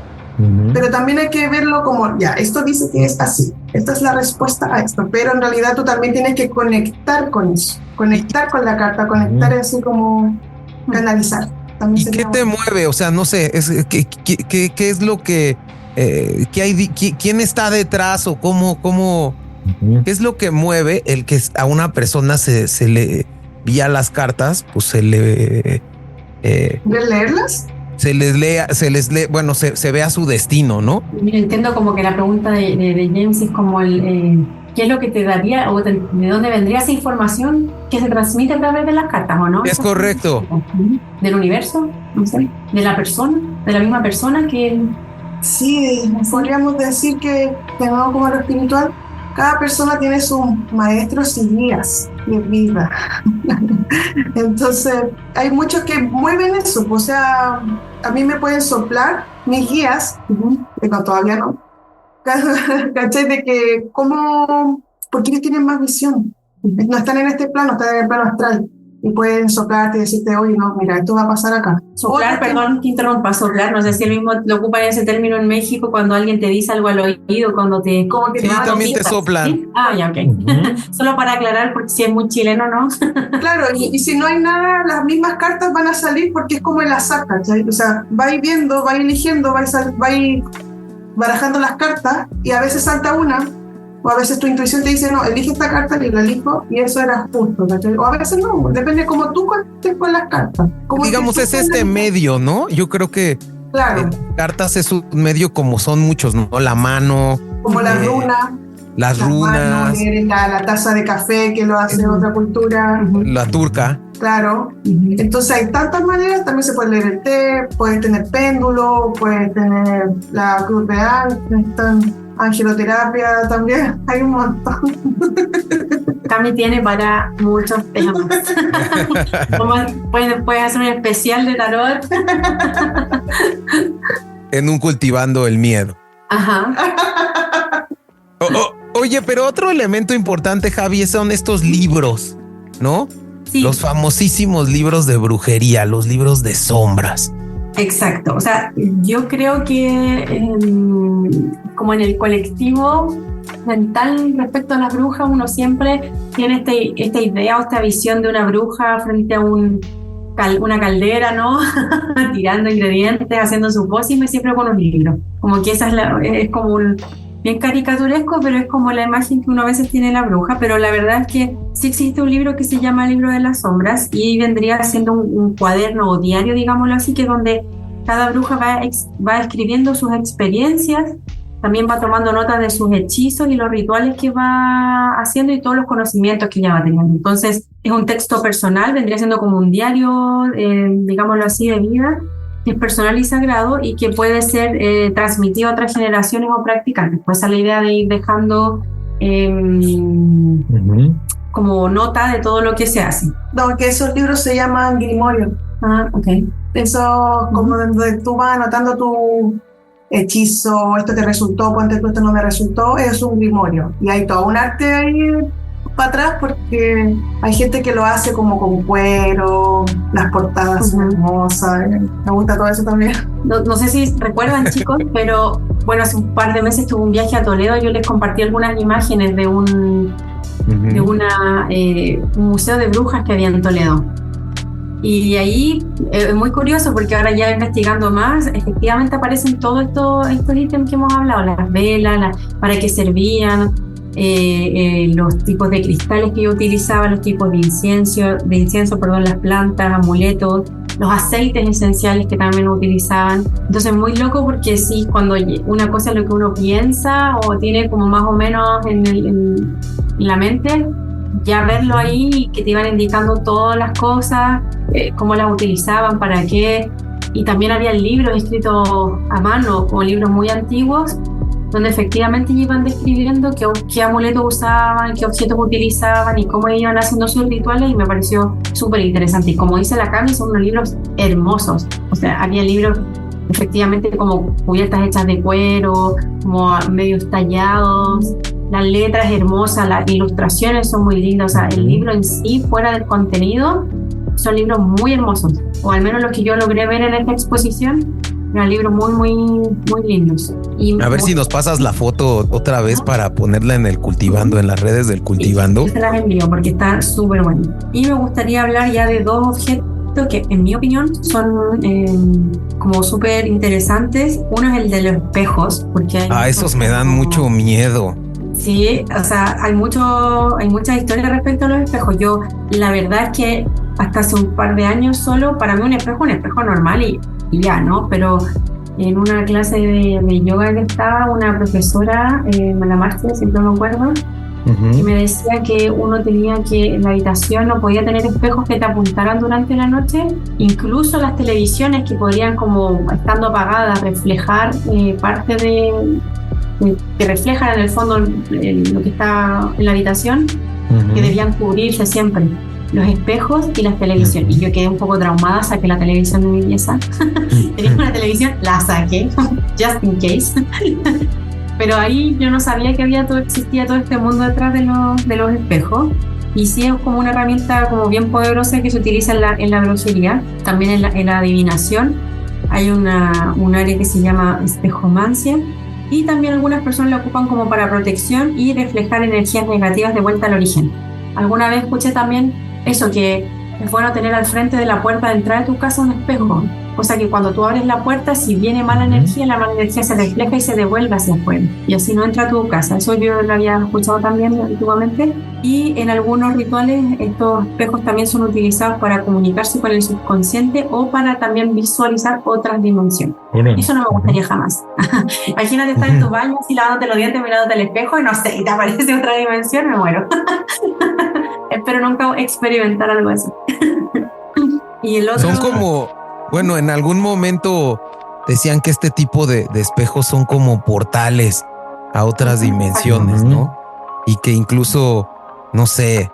Pero también hay que verlo como, ya, esto dice que es así, esta es la respuesta a esto, pero en realidad tú también tienes que conectar con eso, conectar con la carta, conectar así como canalizar. También ¿Y qué te mueve? O sea, no sé, ¿qué es lo que, qué hay, quién está detrás o cómo, qué es lo que mueve el que a una persona se le vía las cartas, pues se le... ¿De leerlas? se les lee, bueno, se vea su destino, ¿no? Entiendo como que la pregunta de James es como ¿qué es lo que te daría o de dónde vendría esa información que se transmite a través de las cartas, o no? Es correcto. ¿Del universo? No sé. ¿De la persona? ¿De la misma persona que...? Sí, podríamos decir que, de nuevo como lo espiritual, cada persona tiene sus maestros y guías de vida. Entonces, hay muchos que mueven eso. O sea, a mí me pueden soplar mis guías, pero todavía no. ¿Cachai? De que, porque ellos tienen más visión. No están en este plano, están en el plano astral. Y pueden soplarte y decirte, oye, no, mira, esto va a pasar acá. Soplar, perdón que interrumpa, soplar, no sé si el mismo lo ocupan ese término en México cuando alguien te dice algo al oído, cuando te... Como que sí, también te soplan. ¿Sí? Ah, ya, ok. Solo para aclarar, porque si es muy chileno, ¿no? Claro, y si no hay nada, las mismas cartas van a salir porque es como el azar, ¿cachai? O sea, vais viendo, vais eligiendo, vais barajando las cartas y a veces salta una, o a veces tu intuición te dice, no, elige esta carta y la elijo, y eso era justo, ¿cachai? O a veces no, depende de cómo tú conectes con las cartas. Digamos, es este medio, ¿no? Yo creo que claro. Cartas es un medio como son muchos, ¿no? La mano. Como la runa. Las runas. La taza de café que lo hace otra cultura. La turca. Claro. Entonces hay tantas maneras, también se puede leer el té, puedes tener péndulo, puedes tener la cruz de angeloterapia también, hay un montón. Cami tiene para muchos temas. Puedes hacer un especial de tarot. En un cultivando el miedo. Ajá. Oye, pero otro elemento importante, Javi, son estos libros, ¿no? Sí. Los famosísimos libros de brujería, los libros de sombras. Exacto. O sea, yo creo que como en el colectivo mental respecto a las brujas, uno siempre tiene esta idea o esta visión de una bruja frente a una caldera, ¿no? Tirando ingredientes, haciendo su pócima y siempre con un libro. Como que esa es como bien caricaturesco, pero es como la imagen que uno a veces tiene de la bruja. Pero la verdad es que sí existe un libro que se llama Libro de las Sombras y vendría siendo un cuaderno o diario, digámoslo así, que donde cada bruja va escribiendo sus experiencias, también va tomando notas de sus hechizos y los rituales que va haciendo y todos los conocimientos que ella va teniendo. Entonces es un texto personal, vendría siendo como un diario, digámoslo así, de vida, que es personal y sagrado y que puede ser transmitido a otras generaciones o practicantes. Pues esa es la idea de ir dejando como nota de todo lo que se hace. No, que esos libros se llaman grimorio. Ah, ok. Eso, como donde tú vas anotando tu hechizo, esto te resultó, ponte tú, esto no me resultó, es un grimorio. Y hay todo un arte ahí para atrás porque hay gente que lo hace como con cuero, las portadas son hermosas, me gusta todo eso también. No sé si recuerdan, chicos, pero bueno, hace un par de meses tuve un viaje a Toledo, yo les compartí algunas imágenes de un museo de brujas que había en Toledo. Y ahí es muy curioso porque ahora ya investigando más, efectivamente aparecen todos estos ítems que hemos hablado, las velas, para qué servían, los tipos de cristales que yo utilizaba, los tipos de incienso, las plantas, amuletos, los aceites esenciales que también utilizaban. Entonces muy loco porque sí, cuando una cosa es lo que uno piensa o tiene como más o menos en la mente, ya verlo ahí y que te iban indicando todas las cosas, cómo las utilizaban, para qué. Y también había libros escritos a mano, como libros muy antiguos, donde efectivamente iban describiendo qué amuletos usaban, qué objetos utilizaban y cómo iban haciendo sus rituales, y me pareció súper interesante. Y como dice la Cami, son unos libros hermosos. O sea, había libros efectivamente como cubiertas hechas de cuero, como medios tallados, las letras hermosas, las ilustraciones son muy lindas. O sea, el libro en sí, fuera del contenido, son libros muy hermosos, o al menos los que yo logré ver en esta exposición. Eran libros muy, muy, muy lindos. Y a ver si nos pasas la foto otra vez para ponerla en el Cultivando, en las redes del Cultivando. Sí, te las envío porque está súper bueno. Y me gustaría hablar ya de dos objetos que, en mi opinión, son como súper interesantes. Uno es el de los espejos, porque hay esos me dan mucho miedo. Sí, o sea, hay muchas historias respecto a los espejos. Yo, la verdad es que hasta hace un par de años solo, para mí un espejo normal y ya, ¿no? Pero en una clase de yoga que estaba, una profesora, la Marcia, siempre me acuerdo, y me decía que uno tenía que, en la habitación no podía tener espejos que te apuntaran durante la noche, incluso las televisiones que podrían, como estando apagadas, reflejar parte que reflejan en el fondo lo que está en la habitación, que debían cubrirse siempre. Los espejos y las televisiones. Y yo quedé un poco traumada, saqué la televisión de mi pieza. Tenía una televisión, la saqué, just in case. Pero ahí yo no sabía que existía todo este mundo detrás de los espejos. Y sí, es como una herramienta como bien poderosa que se utiliza en la brujería, también en la adivinación. Hay un área que se llama espejomancia, y también algunas personas la ocupan como para protección y reflejar energías negativas de vuelta al origen. Alguna vez escuché también eso, que es bueno tener al frente de la puerta de entrada de tu casa un espejo, o sea que cuando tú abres la puerta, si viene mala energía, la mala energía se refleja y se devuelve hacia afuera, y así no entra a tu casa. Eso yo lo había escuchado también antiguamente. Y en algunos rituales estos espejos también son utilizados para comunicarse con el subconsciente o para también visualizar otras dimensiones. Eso no me gustaría jamás. Imagínate estar en tu baño así lavándote los dientes, mirándote al espejo y no sé, y te aparece otra dimensión, me muero. Espero nunca experimentar algo así. Y el otro... Son como, bueno, en algún momento decían que este tipo de espejos son como portales a otras dimensiones, ¿no? Y que incluso, no sé,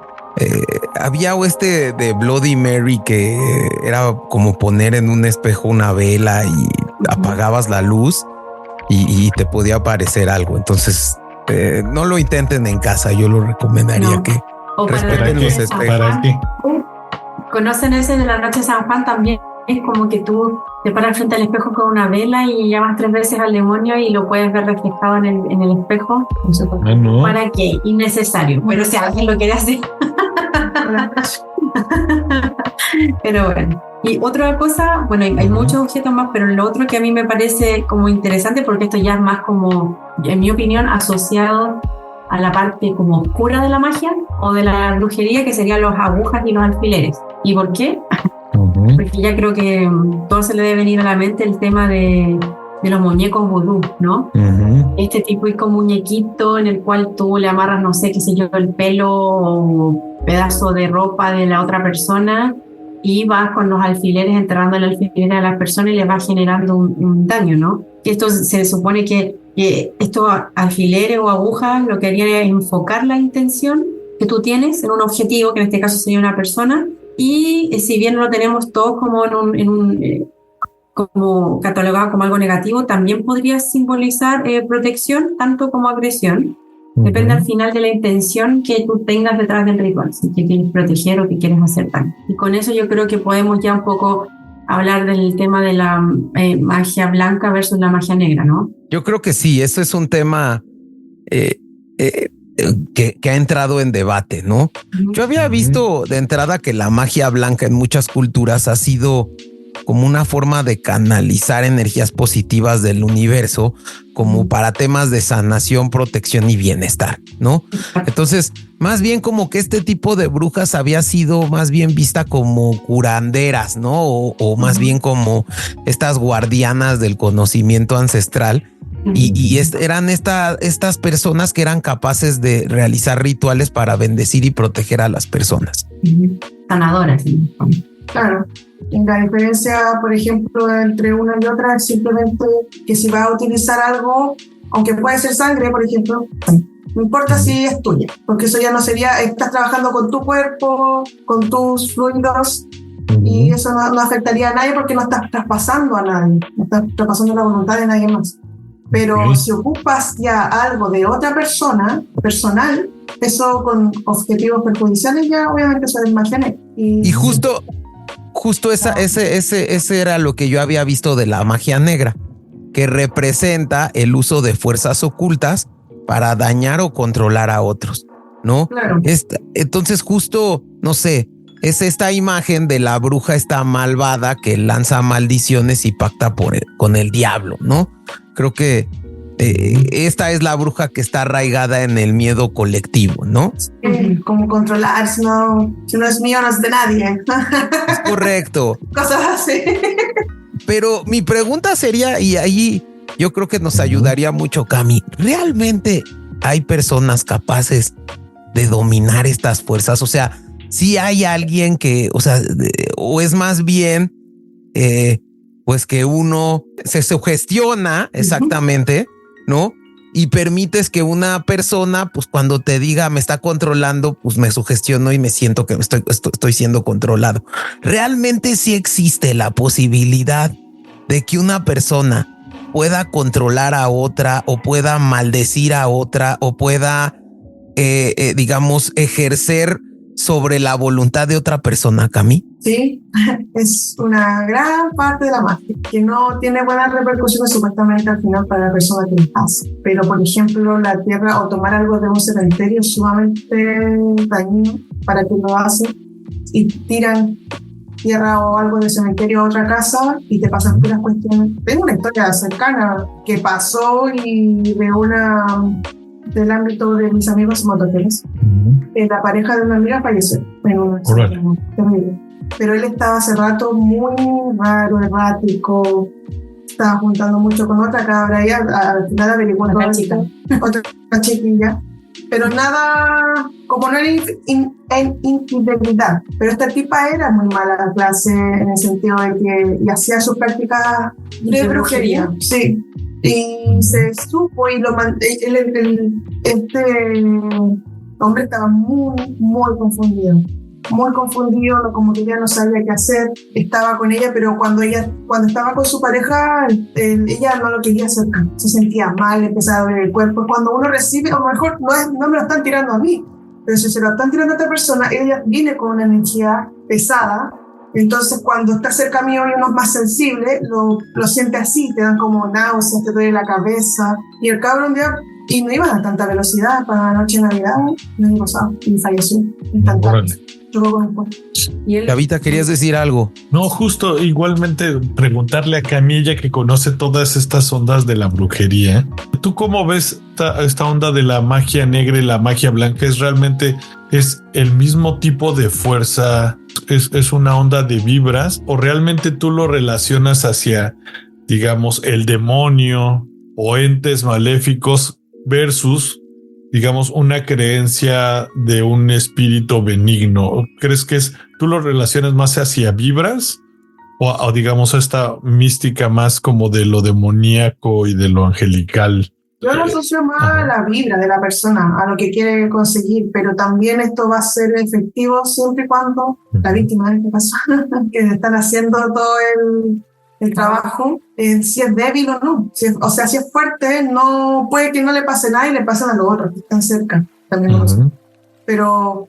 había de Bloody Mary, que era como poner en un espejo una vela y apagabas la luz y te podía aparecer algo. Entonces, no lo intenten en casa. Yo lo recomendaría que respeten los espejos. ¿Para qué? ¿Conocen ese de la noche de San Juan también? Es como que tú te paras frente al espejo con una vela y llamas 3 veces al demonio y lo puedes ver reflejado en el espejo. No. ¿Para qué? Innecesario. Pero si alguien lo quiere hacer. Pero bueno. Y otra cosa, bueno, hay muchos objetos más, pero lo otro que a mí me parece como interesante, porque esto ya es más como, en mi opinión, asociado a la parte como oscura de la magia o de la brujería, que serían las agujas y los alfileres. ¿Y por qué? Porque ya creo que todo se le debe venir a la mente el tema de los muñecos vudú, ¿no? Este típico muñequito en el cual tú le amarras, no sé, qué sé yo, el pelo o pedazo de ropa de la otra persona, y vas con los alfileres enterrando el alfiler a la persona y le vas generando un daño, ¿no? Que esto se supone que estos alfileres o agujas lo que harían es enfocar la intención que tú tienes en un objetivo, que en este caso sería una persona, y si bien lo tenemos todos como como catalogado como algo negativo, también podría simbolizar protección tanto como agresión. Depende al final de la intención que tú tengas detrás del ritual, si que quieres proteger o que quieres hacer daño. Y con eso yo creo que podemos ya un poco hablar del tema de la magia blanca versus la magia negra, ¿no? Yo creo que sí, eso es un tema que ha entrado en debate, ¿no? Yo había visto de entrada que la magia blanca en muchas culturas ha sido como una forma de canalizar energías positivas del universo, como para temas de sanación, protección y bienestar, ¿no? Entonces, más bien como que este tipo de brujas había sido más bien vista como curanderas, ¿no? O más bien como estas guardianas del conocimiento ancestral. Y eran estas personas que eran capaces de realizar rituales para bendecir y proteger a las personas. Sanadoras, ¿sí? Claro. La diferencia, por ejemplo, entre una y otra es simplemente que si vas a utilizar algo aunque puede ser sangre, por ejemplo, no importa si es tuya, porque eso ya no sería, estás trabajando con tu cuerpo, con tus fluidos, y eso no afectaría a nadie porque no estás traspasando a nadie, no estás traspasando la voluntad de nadie más. Pero si ocupas ya algo de otra persona, personal, eso con objetivos perjudiciales ya obviamente eso es magia negra. Y justo ese era lo que yo había visto de la magia negra, que representa el uso de fuerzas ocultas para dañar o controlar a otros, ¿no? Claro. Entonces justo, no sé, es esta imagen de la bruja esta malvada que lanza maldiciones y pacta con el diablo, ¿no? Creo que esta es la bruja que está arraigada en el miedo colectivo, ¿no? Como controlar, si no es mío, no es de nadie. Es correcto. Cosas así. Pero mi pregunta sería, y ahí yo creo que nos ayudaría mucho, Cami, ¿realmente hay personas capaces de dominar estas fuerzas? O sea, si hay alguien que, o sea, o es más bien, pues que uno se sugestiona exactamente, ¿no? Y permites que una persona, pues cuando te diga me está controlando, pues me sugestiono y me siento que estoy siendo controlado. ¿Realmente sí existe la posibilidad de que una persona pueda controlar a otra o pueda maldecir a otra o pueda, digamos, ejercer sobre la voluntad de otra persona, Cami? Sí, es una gran parte de la magia que no tiene buenas repercusiones supuestamente al final para la persona que lo hace. Pero, por ejemplo, la tierra o tomar algo de un cementerio es sumamente dañino para quien lo hace y tiran tierra o algo del cementerio a otra casa y te pasan puras cuestiones. Tengo una historia cercana que pasó y del ámbito de mis amigos motoqueros. La pareja de una amiga falleció en un accidente terrible. Pero él estaba hace rato muy raro, errático, estaba juntando mucho con otra cabra y al final averiguó otra chiquilla. Pero nada, como no era en infidelidad. Pero esta tipa era muy mala en la clase en el sentido de que y hacía sus prácticas de brujería. Sí. Y se supo y este hombre estaba muy confundido. Muy confundido, como que ya no sabía qué hacer, estaba con ella, pero cuando estaba con su pareja, ella no lo quería acercar, se sentía mal, empezaba a doler el cuerpo. Cuando uno recibe, a lo mejor no me lo están tirando a mí, pero si se lo están tirando a otra persona, ella viene con una energía pesada, entonces cuando está cerca mío y uno es más sensible, lo siente así, te dan como náuseas, te duele la cabeza, y el cabrón un día, y no iban a tanta velocidad para la noche de Navidad, el año pasado, y falleció instantáneamente. Gavita, ¿querías decir algo? No, justo igualmente preguntarle a Camilla, que conoce todas estas ondas de la brujería. ¿Tú cómo ves esta onda de la magia negra y la magia blanca? ¿Es el mismo tipo de fuerza? ¿Es una onda de vibras? ¿O realmente tú lo relacionas hacia, digamos, el demonio o entes maléficos versus, digamos, una creencia de un espíritu benigno? ¿Crees que tú lo relacionas más hacia vibras o digamos esta mística más como de lo demoníaco y de lo angelical? Yo lo asocio más a la vibra de la persona, a lo que quiere conseguir, pero también esto va a ser efectivo siempre y cuando la víctima, en este caso, que están haciendo todo el trabajo, si es débil o no. Si es fuerte, no puede que no le pase nada y le pasen a los otros que están cerca. También pero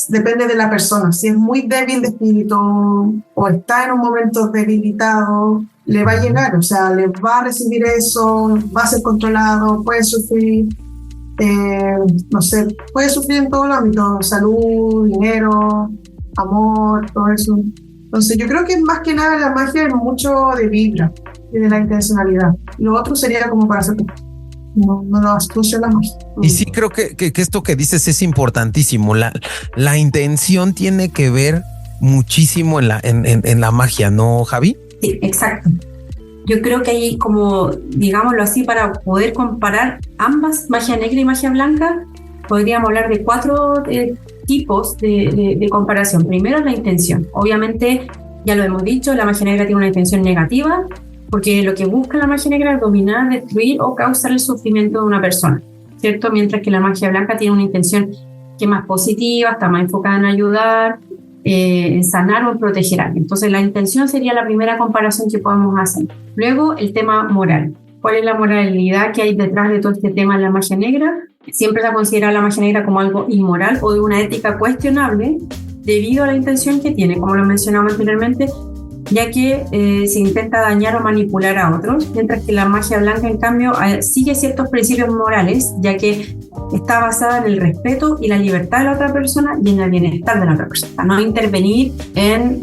depende de la persona. Si es muy débil de espíritu o está en un momento debilitado, le va a llegar, o sea, le va a recibir eso, va a ser controlado, puede sufrir, no sé, puede sufrir en todo el ámbito, salud, dinero, amor, todo eso. Entonces yo creo que más que nada la magia es mucho de vibra y de la intencionalidad. Lo otro sería como para hacer no lo asocio a la magia. Y sí creo que esto que dices es importantísimo. La intención tiene que ver muchísimo en la magia, ¿no, Javi? Sí, exacto. Yo creo que hay como, digámoslo así, para poder comparar ambas, magia negra y magia blanca, podríamos hablar de 4 tipos de comparación. Primero, la intención. Obviamente, ya lo hemos dicho, la magia negra tiene una intención negativa, porque lo que busca la magia negra es dominar, destruir o causar el sufrimiento de una persona, ¿cierto? Mientras que la magia blanca tiene una intención que es más positiva, está más enfocada en ayudar, en sanar o en proteger a alguien. Entonces la intención sería la primera comparación que podemos hacer. Luego el tema moral. ¿Cuál es la moralidad que hay detrás de todo este tema en la magia negra? Siempre se ha considerado la magia negra como algo inmoral o de una ética cuestionable debido a la intención que tiene, como lo mencionamos anteriormente, ya que se intenta dañar o manipular a otros, mientras que la magia blanca, en cambio, sigue ciertos principios morales, ya que está basada en el respeto y la libertad de la otra persona y en el bienestar de la otra persona. No intervenir en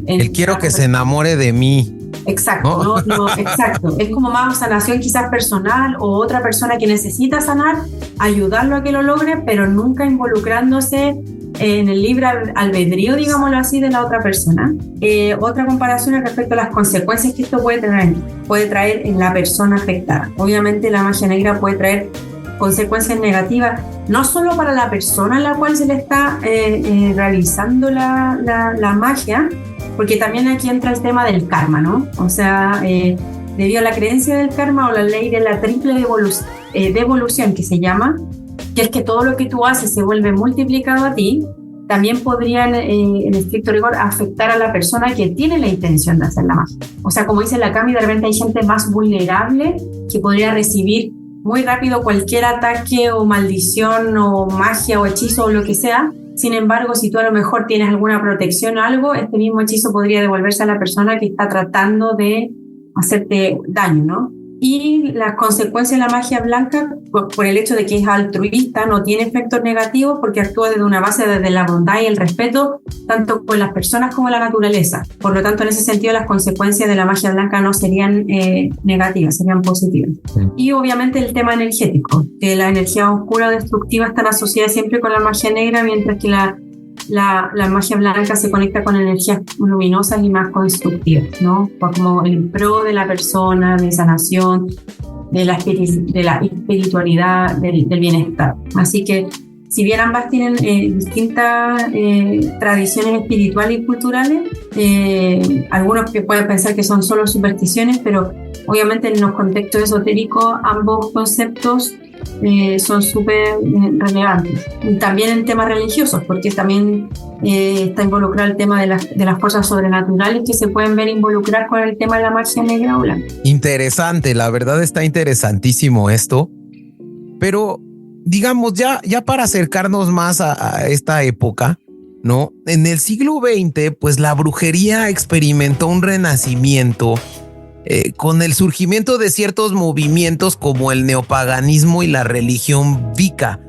el quiero que se enamore de mí. Exacto, exacto. Es como más sanación quizás personal o otra persona que necesita sanar, ayudarlo a que lo logre, pero nunca involucrándose en el libre albedrío, digámoslo así, de la otra persona. Otra comparación es respecto a las consecuencias que esto puede traer en la persona afectada. Obviamente la magia negra puede traer consecuencias negativas, no solo para la persona a la cual se le está realizando la magia, porque también aquí entra el tema del karma, ¿no? O sea, debido a la creencia del karma o la ley de la triple devolución que se llama, que es que todo lo que tú haces se vuelve multiplicado a ti, también podrían, en estricto rigor, afectar a la persona que tiene la intención de hacer la magia. O sea, como dice la Cami, de repente hay gente más vulnerable que podría recibir muy rápido cualquier ataque o maldición o magia o hechizo o lo que sea. Sin embargo, si tú a lo mejor tienes alguna protección o algo, este mismo hechizo podría devolverse a la persona que está tratando de hacerte daño, ¿no? Y las consecuencias de la magia blanca, por el hecho de que es altruista, no tiene efectos negativos porque actúa desde una base desde la bondad y el respeto, tanto con las personas como la naturaleza. Por lo tanto, en ese sentido, las consecuencias de la magia blanca no serían negativas, serían positivas. Y obviamente el tema energético, que la energía oscura o destructiva están asociadas siempre con la magia negra, mientras que la magia blanca se conecta con energías luminosas y más constructivas, ¿no? Como el pro de la persona, de sanación, de la espiritualidad, del bienestar. Así que, si bien ambas tienen distintas tradiciones espirituales y culturales, algunos que pueden pensar que son solo supersticiones, pero obviamente en los contextos esotéricos ambos conceptos son súper relevantes. También en temas religiosos, porque también está involucrado el tema de las fuerzas sobrenaturales que se pueden ver involucrar con el tema de la magia negra o blanca. Interesante, la verdad está interesantísimo esto, pero digamos ya para acercarnos más a esta época, ¿no? En el siglo XX, pues la brujería experimentó un renacimiento con el surgimiento de ciertos movimientos como el neopaganismo y la religión Wicca.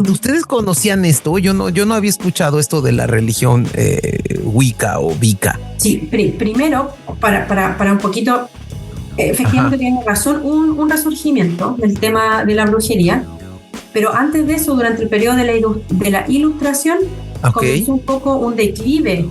¿Ustedes conocían esto? Yo no había escuchado esto de la religión Wicca o Wicca. Sí, primero, para un poquito, efectivamente tienes razón, un resurgimiento del tema de la brujería, pero antes de eso, durante el periodo de la Ilustración, comenzó un poco un declive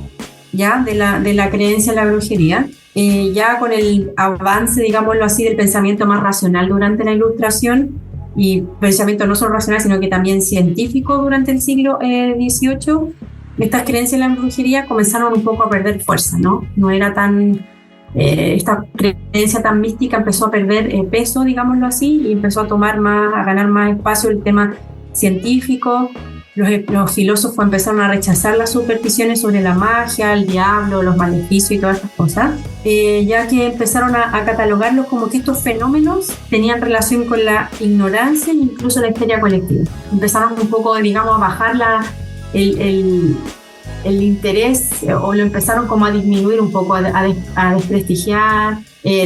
ya de la creencia en la brujería. Ya con el avance, digámoslo así, del pensamiento más racional durante la Ilustración, y pensamiento no solo racional, sino que también científico durante el siglo XVIII, estas creencias en la brujería comenzaron un poco a perder fuerza, ¿no? No era tan... esta creencia tan mística empezó a perder peso, digámoslo así, y empezó a ganar más espacio el tema científico. Los filósofos empezaron a rechazar las supersticiones sobre la magia, el diablo, los maleficios y todas estas cosas, ya que empezaron a catalogarlos como que estos fenómenos tenían relación con la ignorancia e incluso la histeria colectiva. Empezaron un poco, digamos, a bajar el interés, o lo empezaron como a disminuir un poco, a desprestigiar.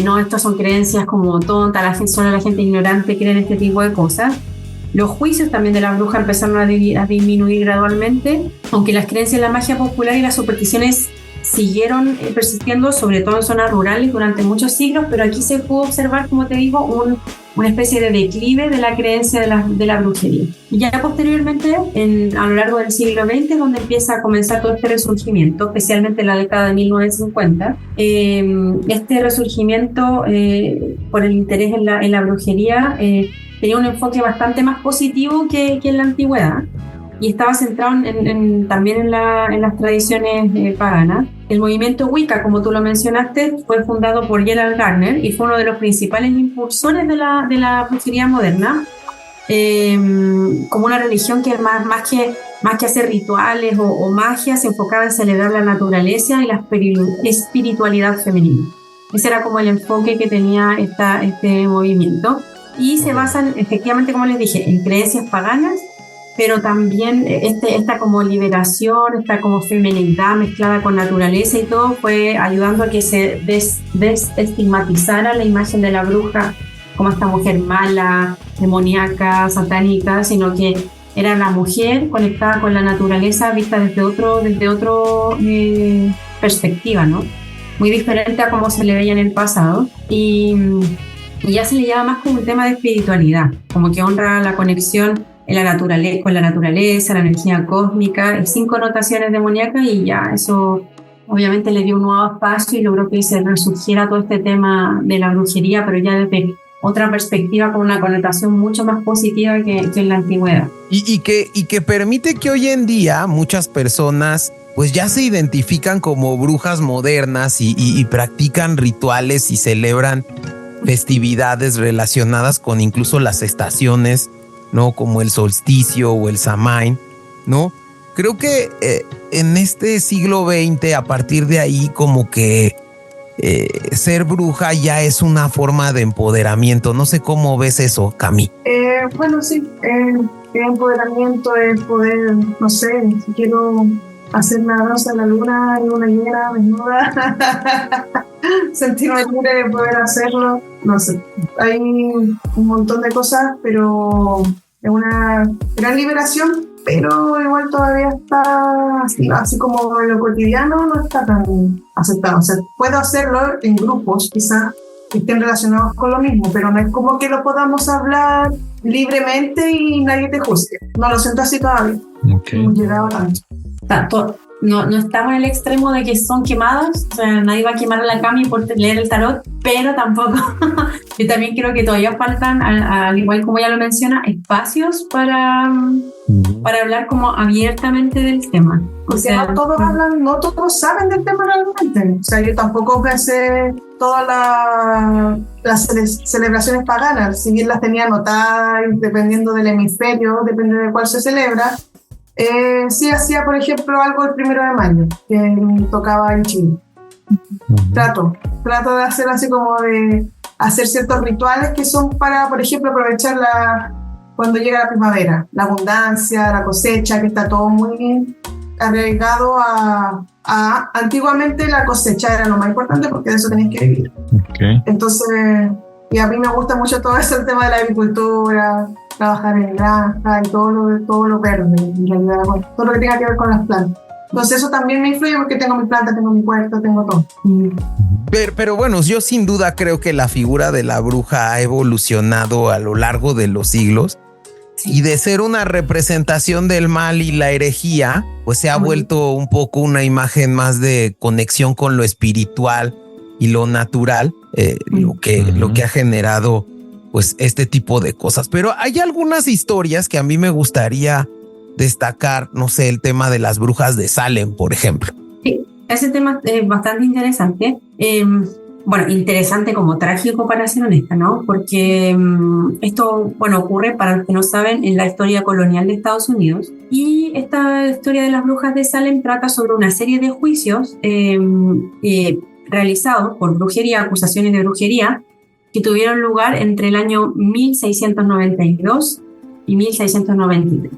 No, estas son creencias como tontas, solo la gente ignorante cree en este tipo de cosas. Los juicios también de la bruja empezaron a disminuir gradualmente, aunque las creencias en la magia popular y las supersticiones siguieron persistiendo, sobre todo en zonas rurales, durante muchos siglos, pero aquí se pudo observar, como te digo, una especie de declive de la creencia de la brujería. Y ya posteriormente, a lo largo del siglo XX, donde empieza a comenzar todo este resurgimiento, especialmente en la década de 1950, este resurgimiento por el interés en la brujería tenía un enfoque bastante más positivo que en la antigüedad, y estaba centrado también en las tradiciones paganas. El movimiento Wicca, como tú lo mencionaste, fue fundado por Gerald Gardner y fue uno de los principales impulsores de la brujería moderna, como una religión que más que hacer rituales o magia, se enfocaba en celebrar la naturaleza y la espiritualidad femenina. Ese era como el enfoque que tenía este movimiento. Y se basan, efectivamente, como les dije, en creencias paganas, pero también esta como liberación, esta como feminidad mezclada con naturaleza y todo fue ayudando a que se desestigmatizara la imagen de la bruja como esta mujer mala, demoníaca, satánica, sino que era la mujer conectada con la naturaleza vista desde otro perspectiva, ¿no? Muy diferente a cómo se le veía en el pasado. Y ya se le llama más como un tema de espiritualidad, como que honra la conexión con la naturaleza, la energía cósmica, sin connotaciones demoníacas, y ya eso obviamente le dio un nuevo espacio y logró que se resurgiera todo este tema de la brujería, pero ya desde otra perspectiva, con una connotación mucho más positiva que en la antigüedad. Y que permite que hoy en día muchas personas pues ya se identifican como brujas modernas y practican rituales y celebran festividades relacionadas con incluso las estaciones, ¿no? Como el solsticio o el Samhain, ¿no? Creo que en este siglo XX, a partir de ahí, como que ser bruja ya es una forma de empoderamiento. No sé cómo ves eso, Cami. Bueno, sí, el empoderamiento es poder, no sé, si quiero hacer una danza en la luna en una llena desnuda, sentirme libre de poder hacerlo, no sé. Hay un montón de cosas, pero es una gran liberación, pero igual todavía está así como en lo cotidiano, no está tan aceptado. O sea, puedo hacerlo en grupos quizás que estén relacionados con lo mismo, pero no es como que lo podamos hablar libremente y nadie te juzgue. No lo siento así todavía. Okay. No hemos llegado tanto. No estamos en el extremo de que son quemadas, o sea, nadie va a quemar a la Cami por leer el tarot, pero tampoco, yo también creo que todavía faltan, al igual como ya lo menciona, espacios para hablar como abiertamente del tema. O sea, no todos hablan, no todos saben del tema realmente. O sea, yo tampoco pensé todas las celebraciones paganas, si bien las tenía anotadas, dependiendo del hemisferio, depende de cuál se celebra. Sí hacía, por ejemplo, algo el 1 de mayo, que tocaba en Chile. Trato de hacer así como de hacer ciertos rituales que son para, por ejemplo, aprovechar cuando llega la primavera, la abundancia, la cosecha, que está todo muy arraigado a antiguamente la cosecha era lo más importante porque de eso tenías que vivir. Okay. Entonces, y a mí me gusta mucho todo eso, el tema de la agricultura, trabajar en granja y todo lo verde, en realidad, todo lo que tenga que ver con las plantas. Entonces eso también me influye porque tengo mi planta, tengo mi huerto, tengo todo. Pero bueno, yo sin duda creo que la figura de la bruja ha evolucionado a lo largo de los siglos. Y de ser una representación del mal y la herejía, pues se ha vuelto un poco una imagen más de conexión con lo espiritual y lo natural, lo que ha generado pues este tipo de cosas. Pero hay algunas historias que a mí me gustaría destacar, no sé, el tema de las brujas de Salem, por ejemplo. Sí, ese tema es bastante interesante. Bueno, interesante como trágico, para ser honesta, ¿no? Porque esto, bueno, ocurre, para los que no saben, en la historia colonial de Estados Unidos. Y esta historia de las brujas de Salem trata sobre una serie de juicios realizados por brujería, acusaciones de brujería, que tuvieron lugar entre el año 1692 y 1693.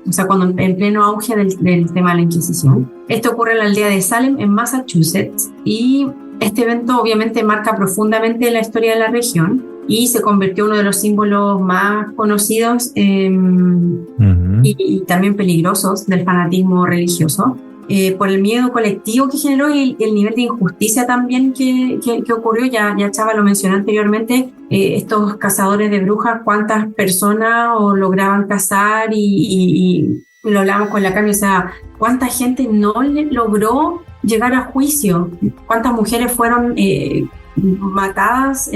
O sea, cuando en pleno auge del tema de la Inquisición. Esto ocurre en la aldea de Salem, en Massachusetts, y este evento obviamente marca profundamente la historia de la región y se convirtió en uno de los símbolos más conocidos y también peligrosos del fanatismo religioso, por el miedo colectivo que generó y el nivel de injusticia también que ocurrió. Ya Chava lo mencionó anteriormente, estos cazadores de brujas, cuántas personas lograban cazar y lo hablamos con la Cami, o sea, cuánta gente no logró llegar a juicio, cuántas mujeres fueron matadas,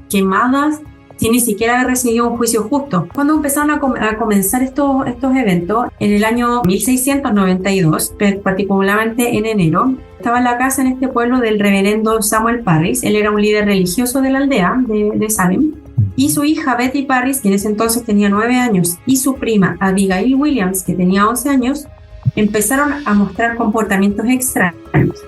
quemadas sin ni siquiera haber recibido un juicio justo. Cuando empezaron a comenzar estos eventos, en el año 1692, particularmente en enero, estaba en la casa en este pueblo del reverendo Samuel Parris. Él era un líder religioso de la aldea de Salem, y su hija Betty Parris, que en ese entonces tenía 9 años, y su prima Abigail Williams, que tenía 11 años, empezaron a mostrar comportamientos extraños.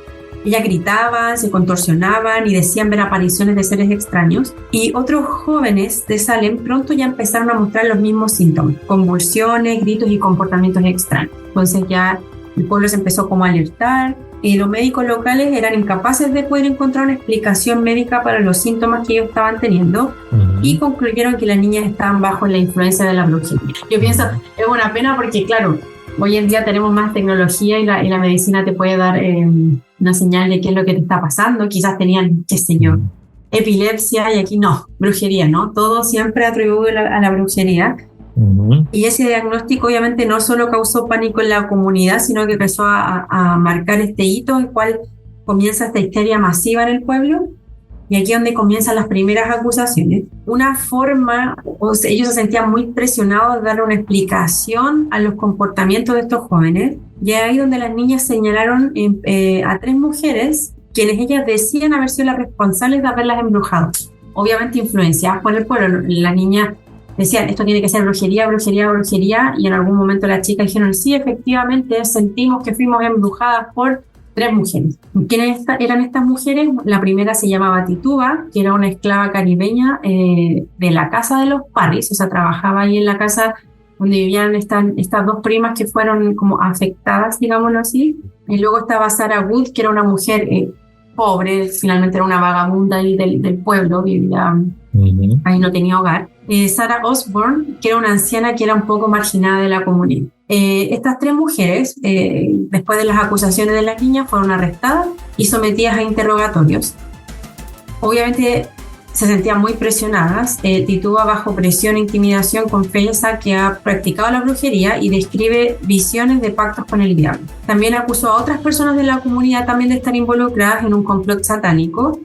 Ellas gritaban, se contorsionaban y decían ver apariciones de seres extraños. Y otros jóvenes de Salem pronto ya empezaron a mostrar los mismos síntomas: convulsiones, gritos y comportamientos extraños. Entonces ya el pueblo se empezó como a alertar. Y los médicos locales eran incapaces de poder encontrar una explicación médica para los síntomas que ellos estaban teniendo, y concluyeron que las niñas estaban bajo la influencia de la brujería. Yo pienso, es una pena porque, claro, hoy en día tenemos más tecnología y la medicina te puede dar una señal de qué es lo que te está pasando. Quizás tenían, qué sé yo, epilepsia, y aquí no, brujería, ¿no? Todo siempre atribuido a la brujería. Y ese diagnóstico obviamente no solo causó pánico en la comunidad, sino que empezó a marcar este hito, en el cual comienza esta histeria masiva en el pueblo. Y aquí es donde comienzan las primeras acusaciones. Una forma, ellos se sentían muy presionados de dar una explicación a los comportamientos de estos jóvenes. Y ahí donde las niñas señalaron a 3 mujeres, quienes ellas decían haber sido las responsables de haberlas embrujado. Obviamente influenciadas por el pueblo. Las niñas decían, esto tiene que ser brujería, brujería, brujería. Y en algún momento las chicas dijeron, sí, efectivamente, sentimos que fuimos embrujadas por 3 mujeres. ¿Quiénes eran estas mujeres? La primera se llamaba Tituba, que era una esclava caribeña de la casa de los Parris, o sea, trabajaba ahí en la casa donde vivían estas 2 primas que fueron como afectadas, digámoslo así. Y luego estaba Sarah Wood, que era una mujer pobre, finalmente era una vagabunda ahí del pueblo, vivía ahí, no tenía hogar. Sarah Osborne, que era una anciana que era un poco marginada de la comunidad. Estas 3 mujeres, después de las acusaciones de las niñas, fueron arrestadas y sometidas a interrogatorios. Obviamente se sentían muy presionadas. Tituba, bajo presión e intimidación, confiesa que ha practicado la brujería y describe visiones de pactos con el diablo. También acusó a otras personas de la comunidad también de estar involucradas en un complot satánico.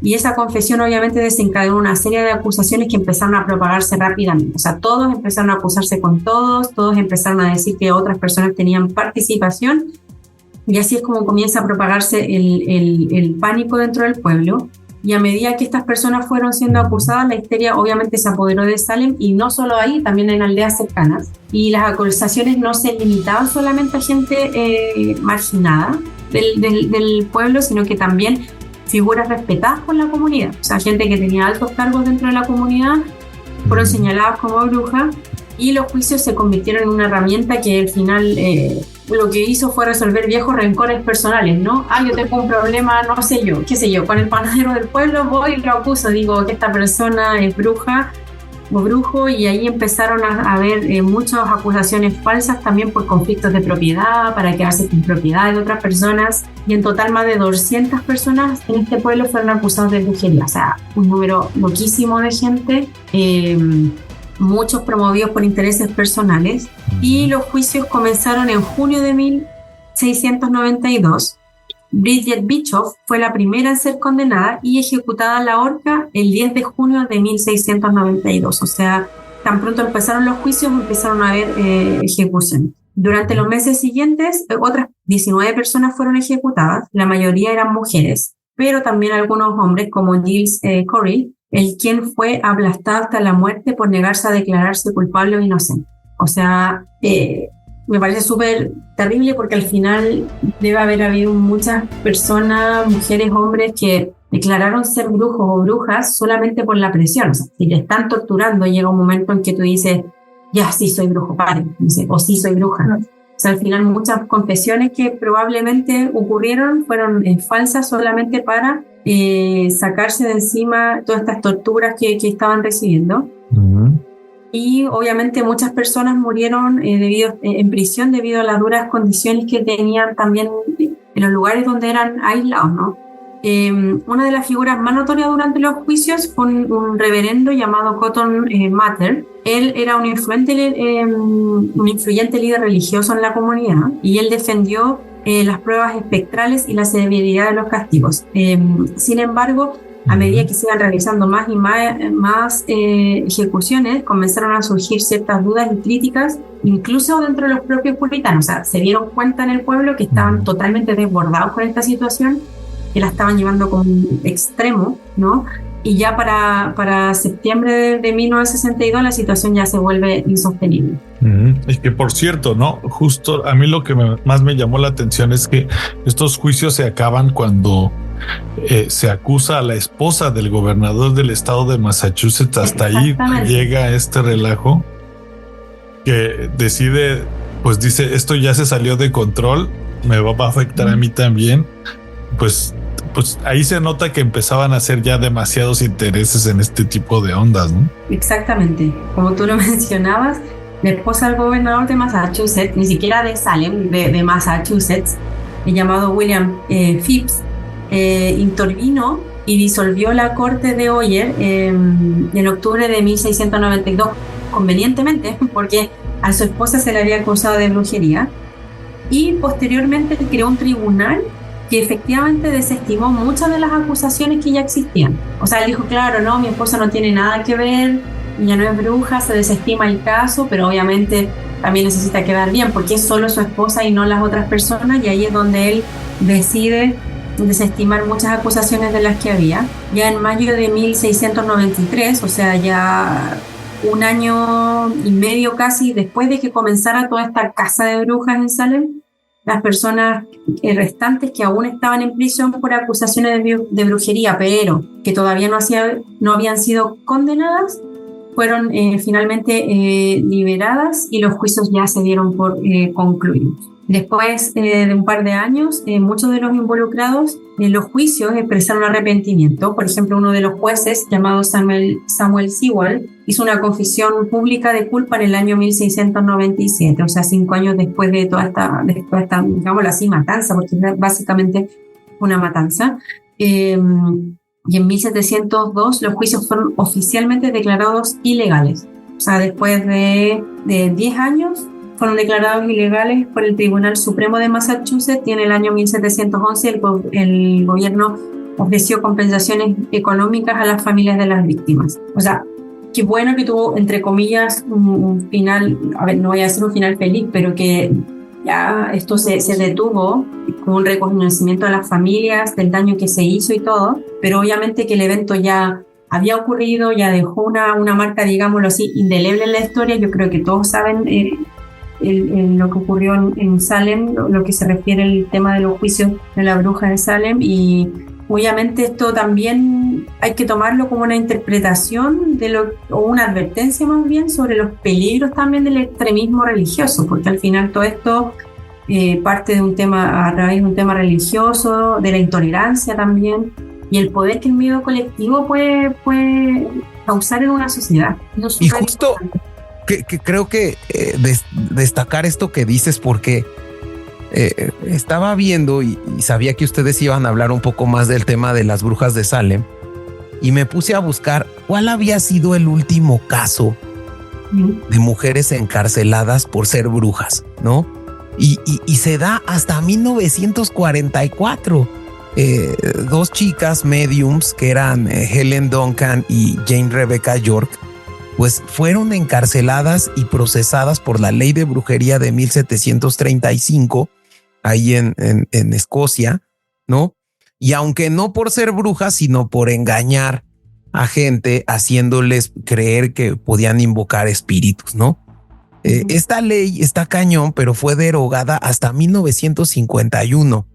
Y esa confesión obviamente desencadenó una serie de acusaciones que empezaron a propagarse rápidamente. O sea, todos empezaron a acusarse con todos empezaron a decir que otras personas tenían participación, y así es como comienza a propagarse el pánico dentro del pueblo. Y a medida que estas personas fueron siendo acusadas, la histeria obviamente se apoderó de Salem, y no solo ahí, también en aldeas cercanas. Y las acusaciones no se limitaban solamente a gente marginada del pueblo, sino que también figuras respetadas por la comunidad. O sea, gente que tenía altos cargos dentro de la comunidad fueron señaladas como brujas, y los juicios se convirtieron en una herramienta que al final lo que hizo fue resolver viejos rencores personales, ¿no? Yo tengo un problema, no sé yo, qué sé yo, con el panadero del pueblo, voy y lo acuso, digo que esta persona es bruja o brujo, y ahí empezaron a haber muchas acusaciones falsas también por conflictos de propiedad, para quedarse con propiedades de otras personas, y en total más de 200 personas en este pueblo fueron acusados de brujería. O sea, un número loquísimo de gente, muchos promovidos por intereses personales. Y los juicios comenzaron en junio de 1692. Bridget Bischoff fue la primera en ser condenada y ejecutada a la horca el 10 de junio de 1692. O sea, tan pronto empezaron los juicios, empezaron a haber ejecuciones. Durante los meses siguientes, otras 19 personas fueron ejecutadas. La mayoría eran mujeres, pero también algunos hombres, como Giles Corey, el quien fue aplastado hasta la muerte por negarse a declararse culpable o inocente. O sea, me parece súper terrible, porque al final debe haber habido muchas personas, mujeres, hombres, que declararon ser brujos o brujas solamente por la presión. O sea, si te están torturando, llega un momento en que tú dices, ya, sí soy brujo, paren, o sí soy bruja. O sea, al final muchas confesiones que probablemente ocurrieron fueron falsas solamente para sacarse de encima todas estas torturas que estaban recibiendo. Y obviamente muchas personas murieron en prisión debido a las duras condiciones que tenían también en los lugares donde eran aislados, ¿no? Una de las figuras más notorias durante los juicios fue un reverendo llamado Cotton Mather. Él era un influyente líder religioso en la comunidad, y él defendió las pruebas espectrales y la severidad de los castigos. Sin embargo, A medida que se iban realizando más y más ejecuciones, comenzaron a surgir ciertas dudas y críticas, incluso dentro de los propios puritanos. O sea, se dieron cuenta en el pueblo que estaban totalmente desbordados con esta situación, que la estaban llevando como un extremo, ¿no? Y ya para septiembre de 1962 la situación ya se vuelve insostenible. Y que, por cierto, ¿no? Justo a mí lo que más me llamó la atención es que estos juicios se acaban cuando se acusa a la esposa del gobernador del estado de Massachusetts. Hasta ahí llega este relajo que decide, pues dice, esto ya se salió de control, me va a afectar a mí también. Pues ahí se nota que empezaban a hacer ya demasiados intereses en este tipo de ondas, ¿no? Exactamente. Como tú lo mencionabas, la esposa del gobernador de Massachusetts, ni siquiera de Salem, de Massachusetts, llamado William Phips, intervino y disolvió la corte de Oyer en octubre de 1692, convenientemente, porque a su esposa se le había acusado de brujería, y posteriormente creó un tribunal que efectivamente desestimó muchas de las acusaciones que ya existían. O sea, él dijo, claro, no, mi esposa no tiene nada que ver, ella no es bruja, se desestima el caso, pero obviamente también necesita quedar bien, porque es solo su esposa y no las otras personas, y ahí es donde él decide desestimar muchas acusaciones de las que había. Ya en mayo de 1693, o sea, ya un año y medio casi después de que comenzara toda esta caza de brujas en Salem, las personas restantes que aún estaban en prisión por acusaciones de brujería, pero que todavía no habían sido condenadas, fueron finalmente liberadas y los juicios ya se dieron por concluidos. Después de un par de años, muchos de los involucrados en los juicios expresaron arrepentimiento. Por ejemplo, uno de los jueces, llamado Samuel Sewall, hizo una confesión pública de culpa en el año 1697, o sea, 5 años después de toda esta digámoslo así, matanza, porque básicamente una matanza. Y en 1702 los juicios fueron oficialmente declarados ilegales. O sea, después de 10 años fueron declarados ilegales por el Tribunal Supremo de Massachusetts, y en el año 1711 el gobierno ofreció compensaciones económicas a las familias de las víctimas. O sea, qué bueno que tuvo, entre comillas, un final, a ver, no voy a decir un final feliz, pero que ya esto se detuvo con un reconocimiento a las familias del daño que se hizo y todo, pero obviamente que el evento ya había ocurrido, ya dejó una marca, digámoslo así, indeleble en la historia. Yo creo que todos saben lo que ocurrió en Salem, lo que se refiere al tema de los juicios de la bruja de Salem, y obviamente esto también hay que tomarlo como una interpretación o una advertencia más bien sobre los peligros también del extremismo religioso, porque al final todo esto parte de un tema, a raíz de un tema religioso, de la intolerancia también, y el poder que el miedo colectivo puede causar en una sociedad. Y justo que creo que destacar esto que dices, porque estaba viendo y sabía que ustedes iban a hablar un poco más del tema de las brujas de Salem, y me puse a buscar cuál había sido el último caso de mujeres encarceladas por ser brujas, ¿no? Y se da hasta 1944. 2 chicas mediums que eran Helen Duncan y Jane Rebecca York, pues fueron encarceladas y procesadas por la ley de brujería de 1735 ahí en Escocia, ¿no? Y aunque no por ser brujas, sino por engañar a gente, haciéndoles creer que podían invocar espíritus, ¿no? Esta ley está cañón, pero fue derogada hasta 1951.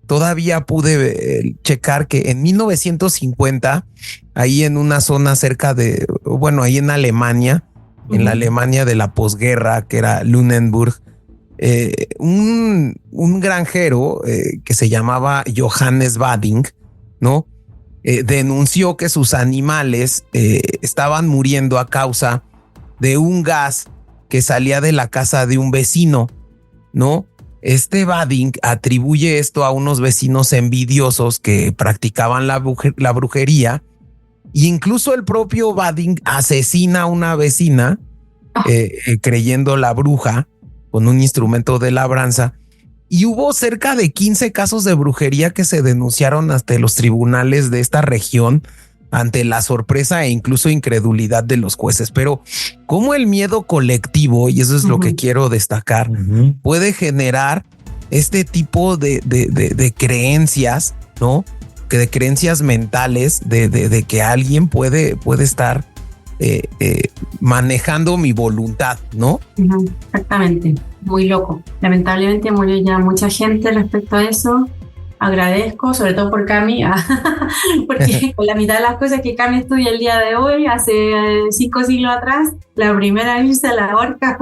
Todavía pude checar que en 1950, ahí en una zona cerca de, bueno, ahí en Alemania, en la Alemania de la posguerra, que era Lunenburg, un granjero que se llamaba Johannes Bading, ¿no? Denunció que sus animales estaban muriendo a causa de un gas que salía de la casa de un vecino, ¿no? Este Bading atribuye esto a unos vecinos envidiosos que practicaban la brujería, e incluso el propio Bading asesina a una vecina creyendo la bruja con un instrumento de labranza. y hubo cerca de 15 casos de brujería que se denunciaron ante los tribunales de esta región ante la sorpresa e incluso incredulidad de los jueces. Pero cómo el miedo colectivo, y eso es lo que quiero destacar, puede generar este tipo de creencias, ¿no? Que de creencias mentales de que alguien puede estar manejando mi voluntad, ¿no? Exactamente, muy loco. Lamentablemente murió ya mucha gente respecto a eso. Agradezco, sobre todo por Cami, porque con la mitad de las cosas que Cami estudia el día de hoy, hace 5 siglos atrás, la primera en irse a la horca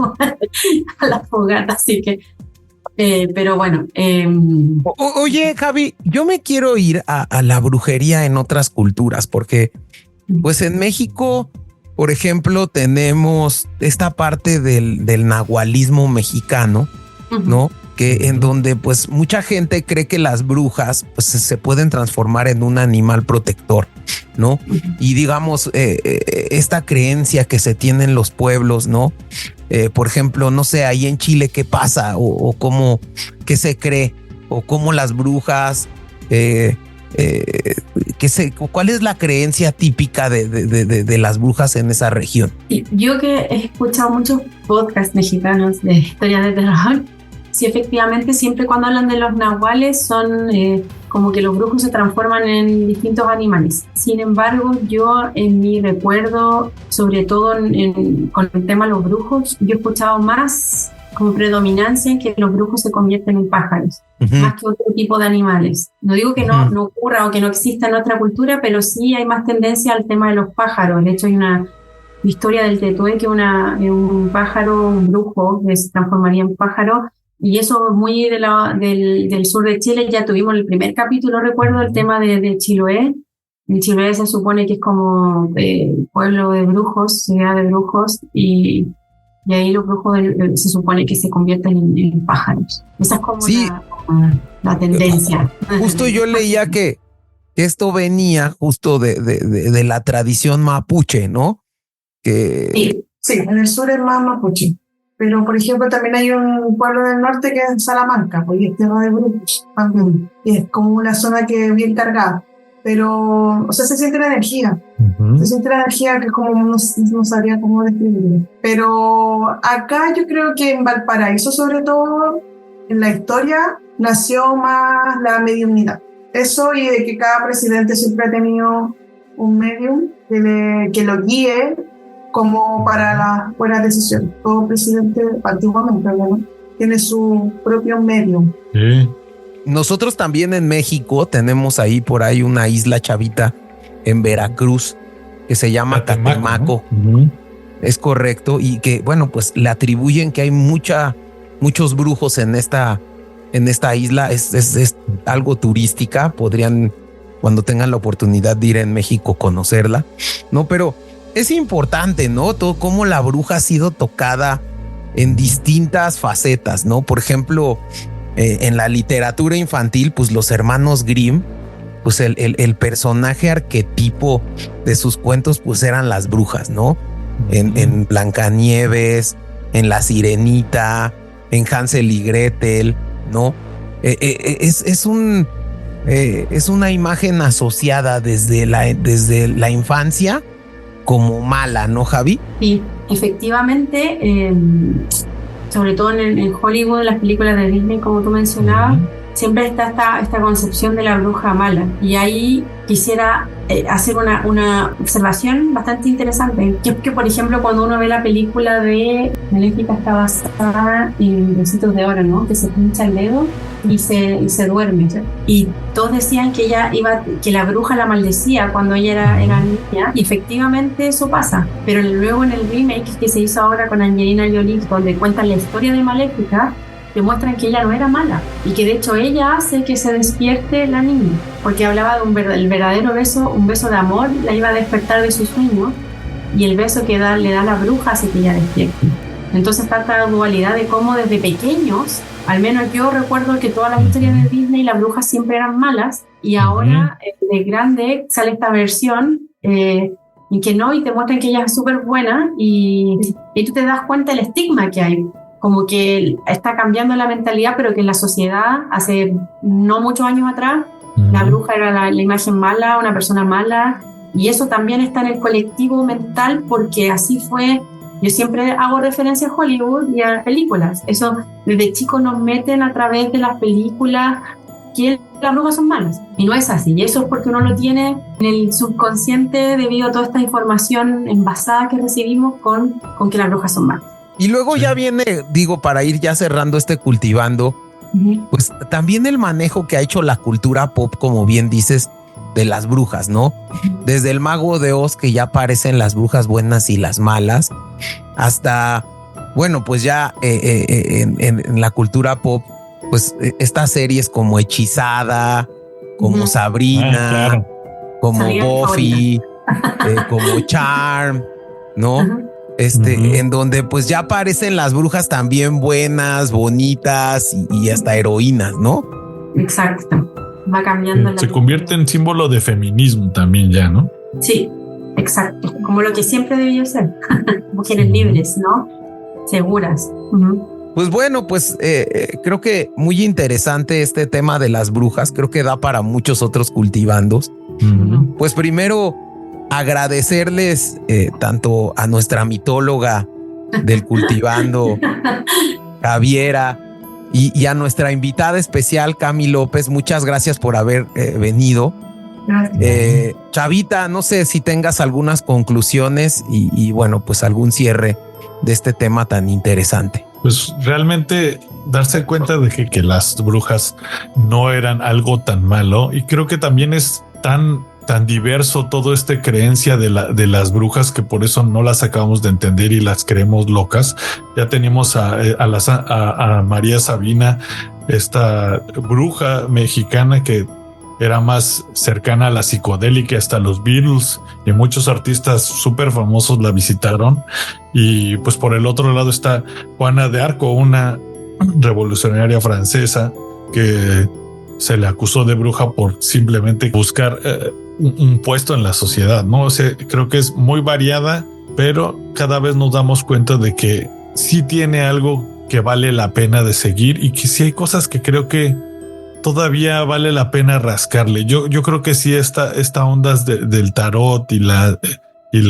a la fogata, así que, pero bueno. Oye, Javi, yo me quiero ir a la brujería en otras culturas, porque pues en México, por ejemplo, tenemos esta parte del nahualismo mexicano, ¿no? Que en donde pues mucha gente cree que las brujas pues se pueden transformar en un animal protector, ¿no? Y digamos, esta creencia que se tiene en los pueblos, ¿no? Por ejemplo, no sé, ahí en Chile, ¿qué pasa? O cómo, ¿qué se cree? O cómo las brujas, ¿cuál es la creencia típica de las brujas en esa región? Yo que he escuchado muchos podcasts mexicanos de historias de terror, sí, efectivamente, siempre cuando hablan de los nahuales son como que los brujos se transforman en distintos animales. Sin embargo, yo en mi recuerdo, sobre todo con el tema de los brujos, yo he escuchado más como predominancia en que los brujos se convierten en pájaros, más que otro tipo de animales. No digo que no ocurra o que no exista en otra cultura, pero sí hay más tendencia al tema de los pájaros. De hecho, hay una historia del Tetué que un pájaro, un brujo, que se transformaría en pájaro. Y eso muy del sur de Chile. Ya tuvimos el primer capítulo, recuerdo, el tema de Chiloé. En Chiloé se supone que es como pueblo de brujos, ciudad de brujos, y ahí los brujos se supone que se convierten en pájaros. Esa es como sí, la tendencia. Justo yo leía que esto venía justo de la tradición mapuche, ¿no? Sí, en el sur es más mapuche. Pero, por ejemplo, también hay un pueblo del norte que es Salamanca, pues, y es tierra de brujos también. Y es como una zona que es bien cargada. Pero, o sea, se siente la energía. Se siente la energía que como no sabría cómo describirlo. Pero acá yo creo que en Valparaíso, sobre todo, en la historia, nació más la mediunidad. Eso, y de que cada presidente siempre ha tenido un medium que lo guíe como para las buenas decisiones. Todo presidente, antiguamente, ¿no?, tiene su propio medio. Nosotros también en México tenemos ahí por ahí una isla chavita en Veracruz que se llama Catemaco, ¿no? Es correcto, y que, bueno, pues le atribuyen que hay muchos brujos en esta isla. Es algo turística. Podrían, cuando tengan la oportunidad de ir en México, conocerla, ¿no? Pero es importante, ¿no? Todo cómo la bruja ha sido tocada en distintas facetas, ¿no? Por ejemplo, en la literatura infantil, pues los hermanos Grimm, pues el personaje arquetipo de sus cuentos, pues eran las brujas, ¿no? En Blancanieves, en La Sirenita, en Hansel y Gretel, ¿no? Es una imagen asociada desde la infancia como mala, ¿no, Javi? Sí, efectivamente, sobre todo en Hollywood, en las películas de Disney, como tú mencionabas, siempre está esta concepción de la bruja mala. Y ahí quisiera hacer una observación bastante interesante, que por ejemplo, cuando uno ve la película de Maléfica, está basada en Besitos de Oro, ¿no? Que se pincha el dedo y se duerme, ¿sí? Y todos decían que que la bruja la maldecía cuando ella era niña, y efectivamente eso pasa. Pero luego en el remake que se hizo ahora con Angelina Jolie, donde cuentan la historia de Maléfica, demuestran que ella no era mala y que de hecho ella hace que se despierte la niña, porque hablaba de el verdadero beso, un beso de amor, la iba a despertar de su sueño, y el beso que le da la bruja hace que ella despierte. Entonces está esta dualidad de cómo desde pequeños, al menos yo recuerdo que todas las historias de Disney las brujas siempre eran malas, y ahora de grande sale esta versión en que no, y te muestran que ella es súper buena, y tú te das cuenta del estigma que hay. como que está cambiando la mentalidad, pero que en la sociedad, hace no muchos años atrás, la bruja era la imagen mala, una persona mala, y eso también está en el colectivo mental, porque así fue. Yo siempre hago referencia a Hollywood y a películas. Eso desde chicos nos meten a través de las películas que las brujas son malas, y no es así, y eso es porque uno lo tiene en el subconsciente debido a toda esta información envasada que recibimos con que las brujas son malas. Y luego ya viene, digo, para ir ya cerrando este cultivando, pues también el manejo que ha hecho la cultura pop, como bien dices, de las brujas, ¿no? Desde el Mago de Oz, que ya aparecen las brujas buenas y las malas, hasta, bueno, pues ya en la cultura pop, pues estas series como Hechizada, como Sabrina, claro, como Sabrina Buffy, como Charm, ¿no? En donde pues ya aparecen las brujas también buenas, bonitas y hasta heroínas, ¿no? Exacto. Va cambiando. Se convierte en símbolo de feminismo también ya, ¿no? Sí, exacto. Como lo que siempre debió ser. Mujeres libres, ¿no? Seguras. Pues bueno, pues creo que muy interesante este tema de las brujas. Creo que da para muchos otros cultivandos. Pues primero agradecerles tanto a nuestra mitóloga del cultivando, Javiera, y a nuestra invitada especial, Cami López. Muchas gracias por haber venido. Gracias. Chavita, no sé si tengas algunas conclusiones y bueno, pues algún cierre de este tema tan interesante. Pues realmente darse cuenta de que las brujas no eran algo tan malo, y creo que también es tan diverso todo este creencia de las brujas, que por eso no las acabamos de entender y las creemos locas. Ya tenemos a María Sabina, esta bruja mexicana que era más cercana a la psicodélica, hasta los Beatles y muchos artistas súper famosos la visitaron. Y pues por el otro lado está Juana de Arco, una revolucionaria francesa que se le acusó de bruja por simplemente buscar un puesto en la sociedad, ¿no? O sea, creo que es muy variada, pero cada vez nos damos cuenta de que sí tiene algo que vale la pena de seguir, y que sí hay cosas que creo que todavía vale la pena rascarle. Yo creo que sí esta onda del tarot y la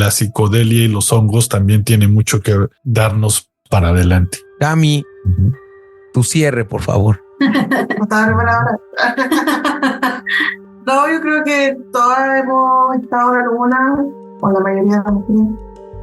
psicodelia y los hongos también tiene mucho que darnos para adelante. Cami, tu cierre, por favor. No, yo creo que todas hemos estado en alguna, o la mayoría de las mujeres,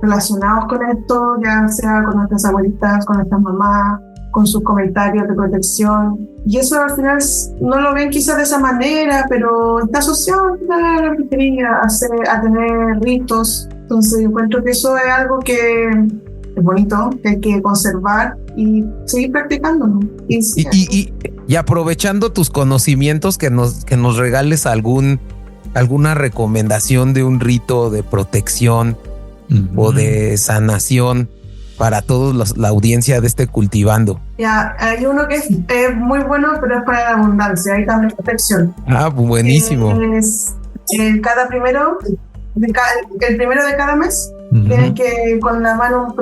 relacionados con esto, ya sea con nuestras abuelitas, con nuestras mamás, con sus comentarios de protección. Y eso al final no lo ven quizás de esa manera, pero está asociado a la brujería, a tener ritos. Entonces yo encuentro que eso es algo que es bonito, que hay que conservar y seguir practicando, ¿no? Y aprovechando tus conocimientos, que nos regales alguna recomendación de un rito de protección o de sanación para todos la audiencia de este cultivando. Ya, hay uno que es muy bueno, pero es para la abundancia, hay también protección. Ah, buenísimo. Es el primero de cada mes, tienes que con la mano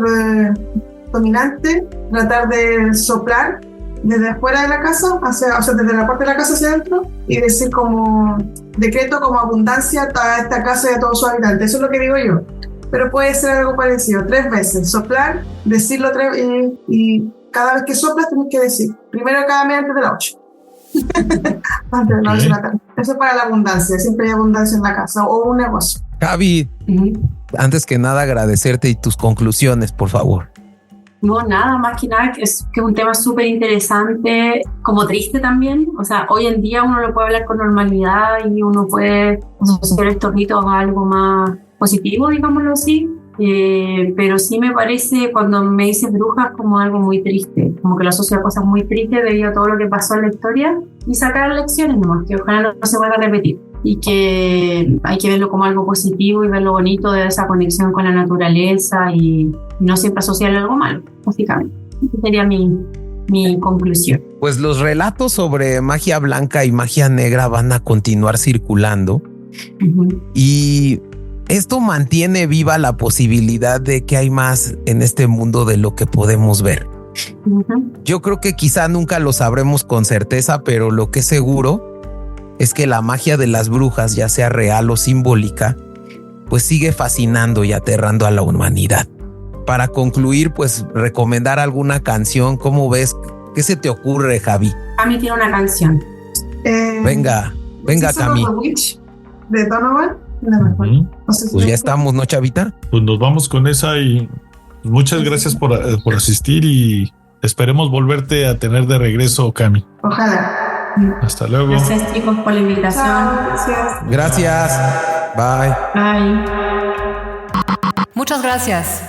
dominante tratar de soplar desde afuera de la casa, o sea, desde la parte de la casa hacia adentro, y decir como decreto como abundancia a esta casa y a todos sus habitantes. Eso es lo que digo yo. Pero puede ser algo parecido, 3 veces, soplar, decirlo 3 y cada vez que soplas tienes que decir, primero cada mes antes de las 8. Antes de las 8 de la tarde. Eso es para la abundancia, siempre hay abundancia en la casa o un negocio. Javi, antes que nada agradecerte y tus conclusiones, por favor. No, nada, más que nada, que es un tema súper interesante, como triste también. O sea, hoy en día uno lo puede hablar con normalidad y uno puede asociar estos ritos a algo más positivo, digámoslo así, pero sí me parece, cuando me dices brujas, como algo muy triste, como que lo asocio a cosas muy tristes debido a todo lo que pasó en la historia, y sacar lecciones nomás, que ojalá no se vuelva a repetir, y que hay que verlo como algo positivo y ver lo bonito de esa conexión con la naturaleza y no siempre asociarlo a algo malo, básicamente. Esa sería mi conclusión. Pues los relatos sobre magia blanca y magia negra van a continuar circulando, y esto mantiene viva la posibilidad de que hay más en este mundo de lo que podemos ver. Yo creo que quizá nunca lo sabremos con certeza, pero lo que es seguro es que la magia de las brujas, ya sea real o simbólica, pues sigue fascinando y aterrando a la humanidad. Para concluir, pues recomendar alguna canción. ¿Cómo ves? ¿Qué se te ocurre, Javi? A mí tiene una canción. Venga, Cami. Witch de Donovan. La mejor. No sé si Pues ya estamos, ¿no, Chavita? Pues nos vamos con esa y muchas gracias por asistir y esperemos volverte a tener de regreso, Cami. Ojalá. Hasta luego. Gracias, chicos, por la invitación. Chao, gracias. Gracias. Bye. Bye. Muchas gracias.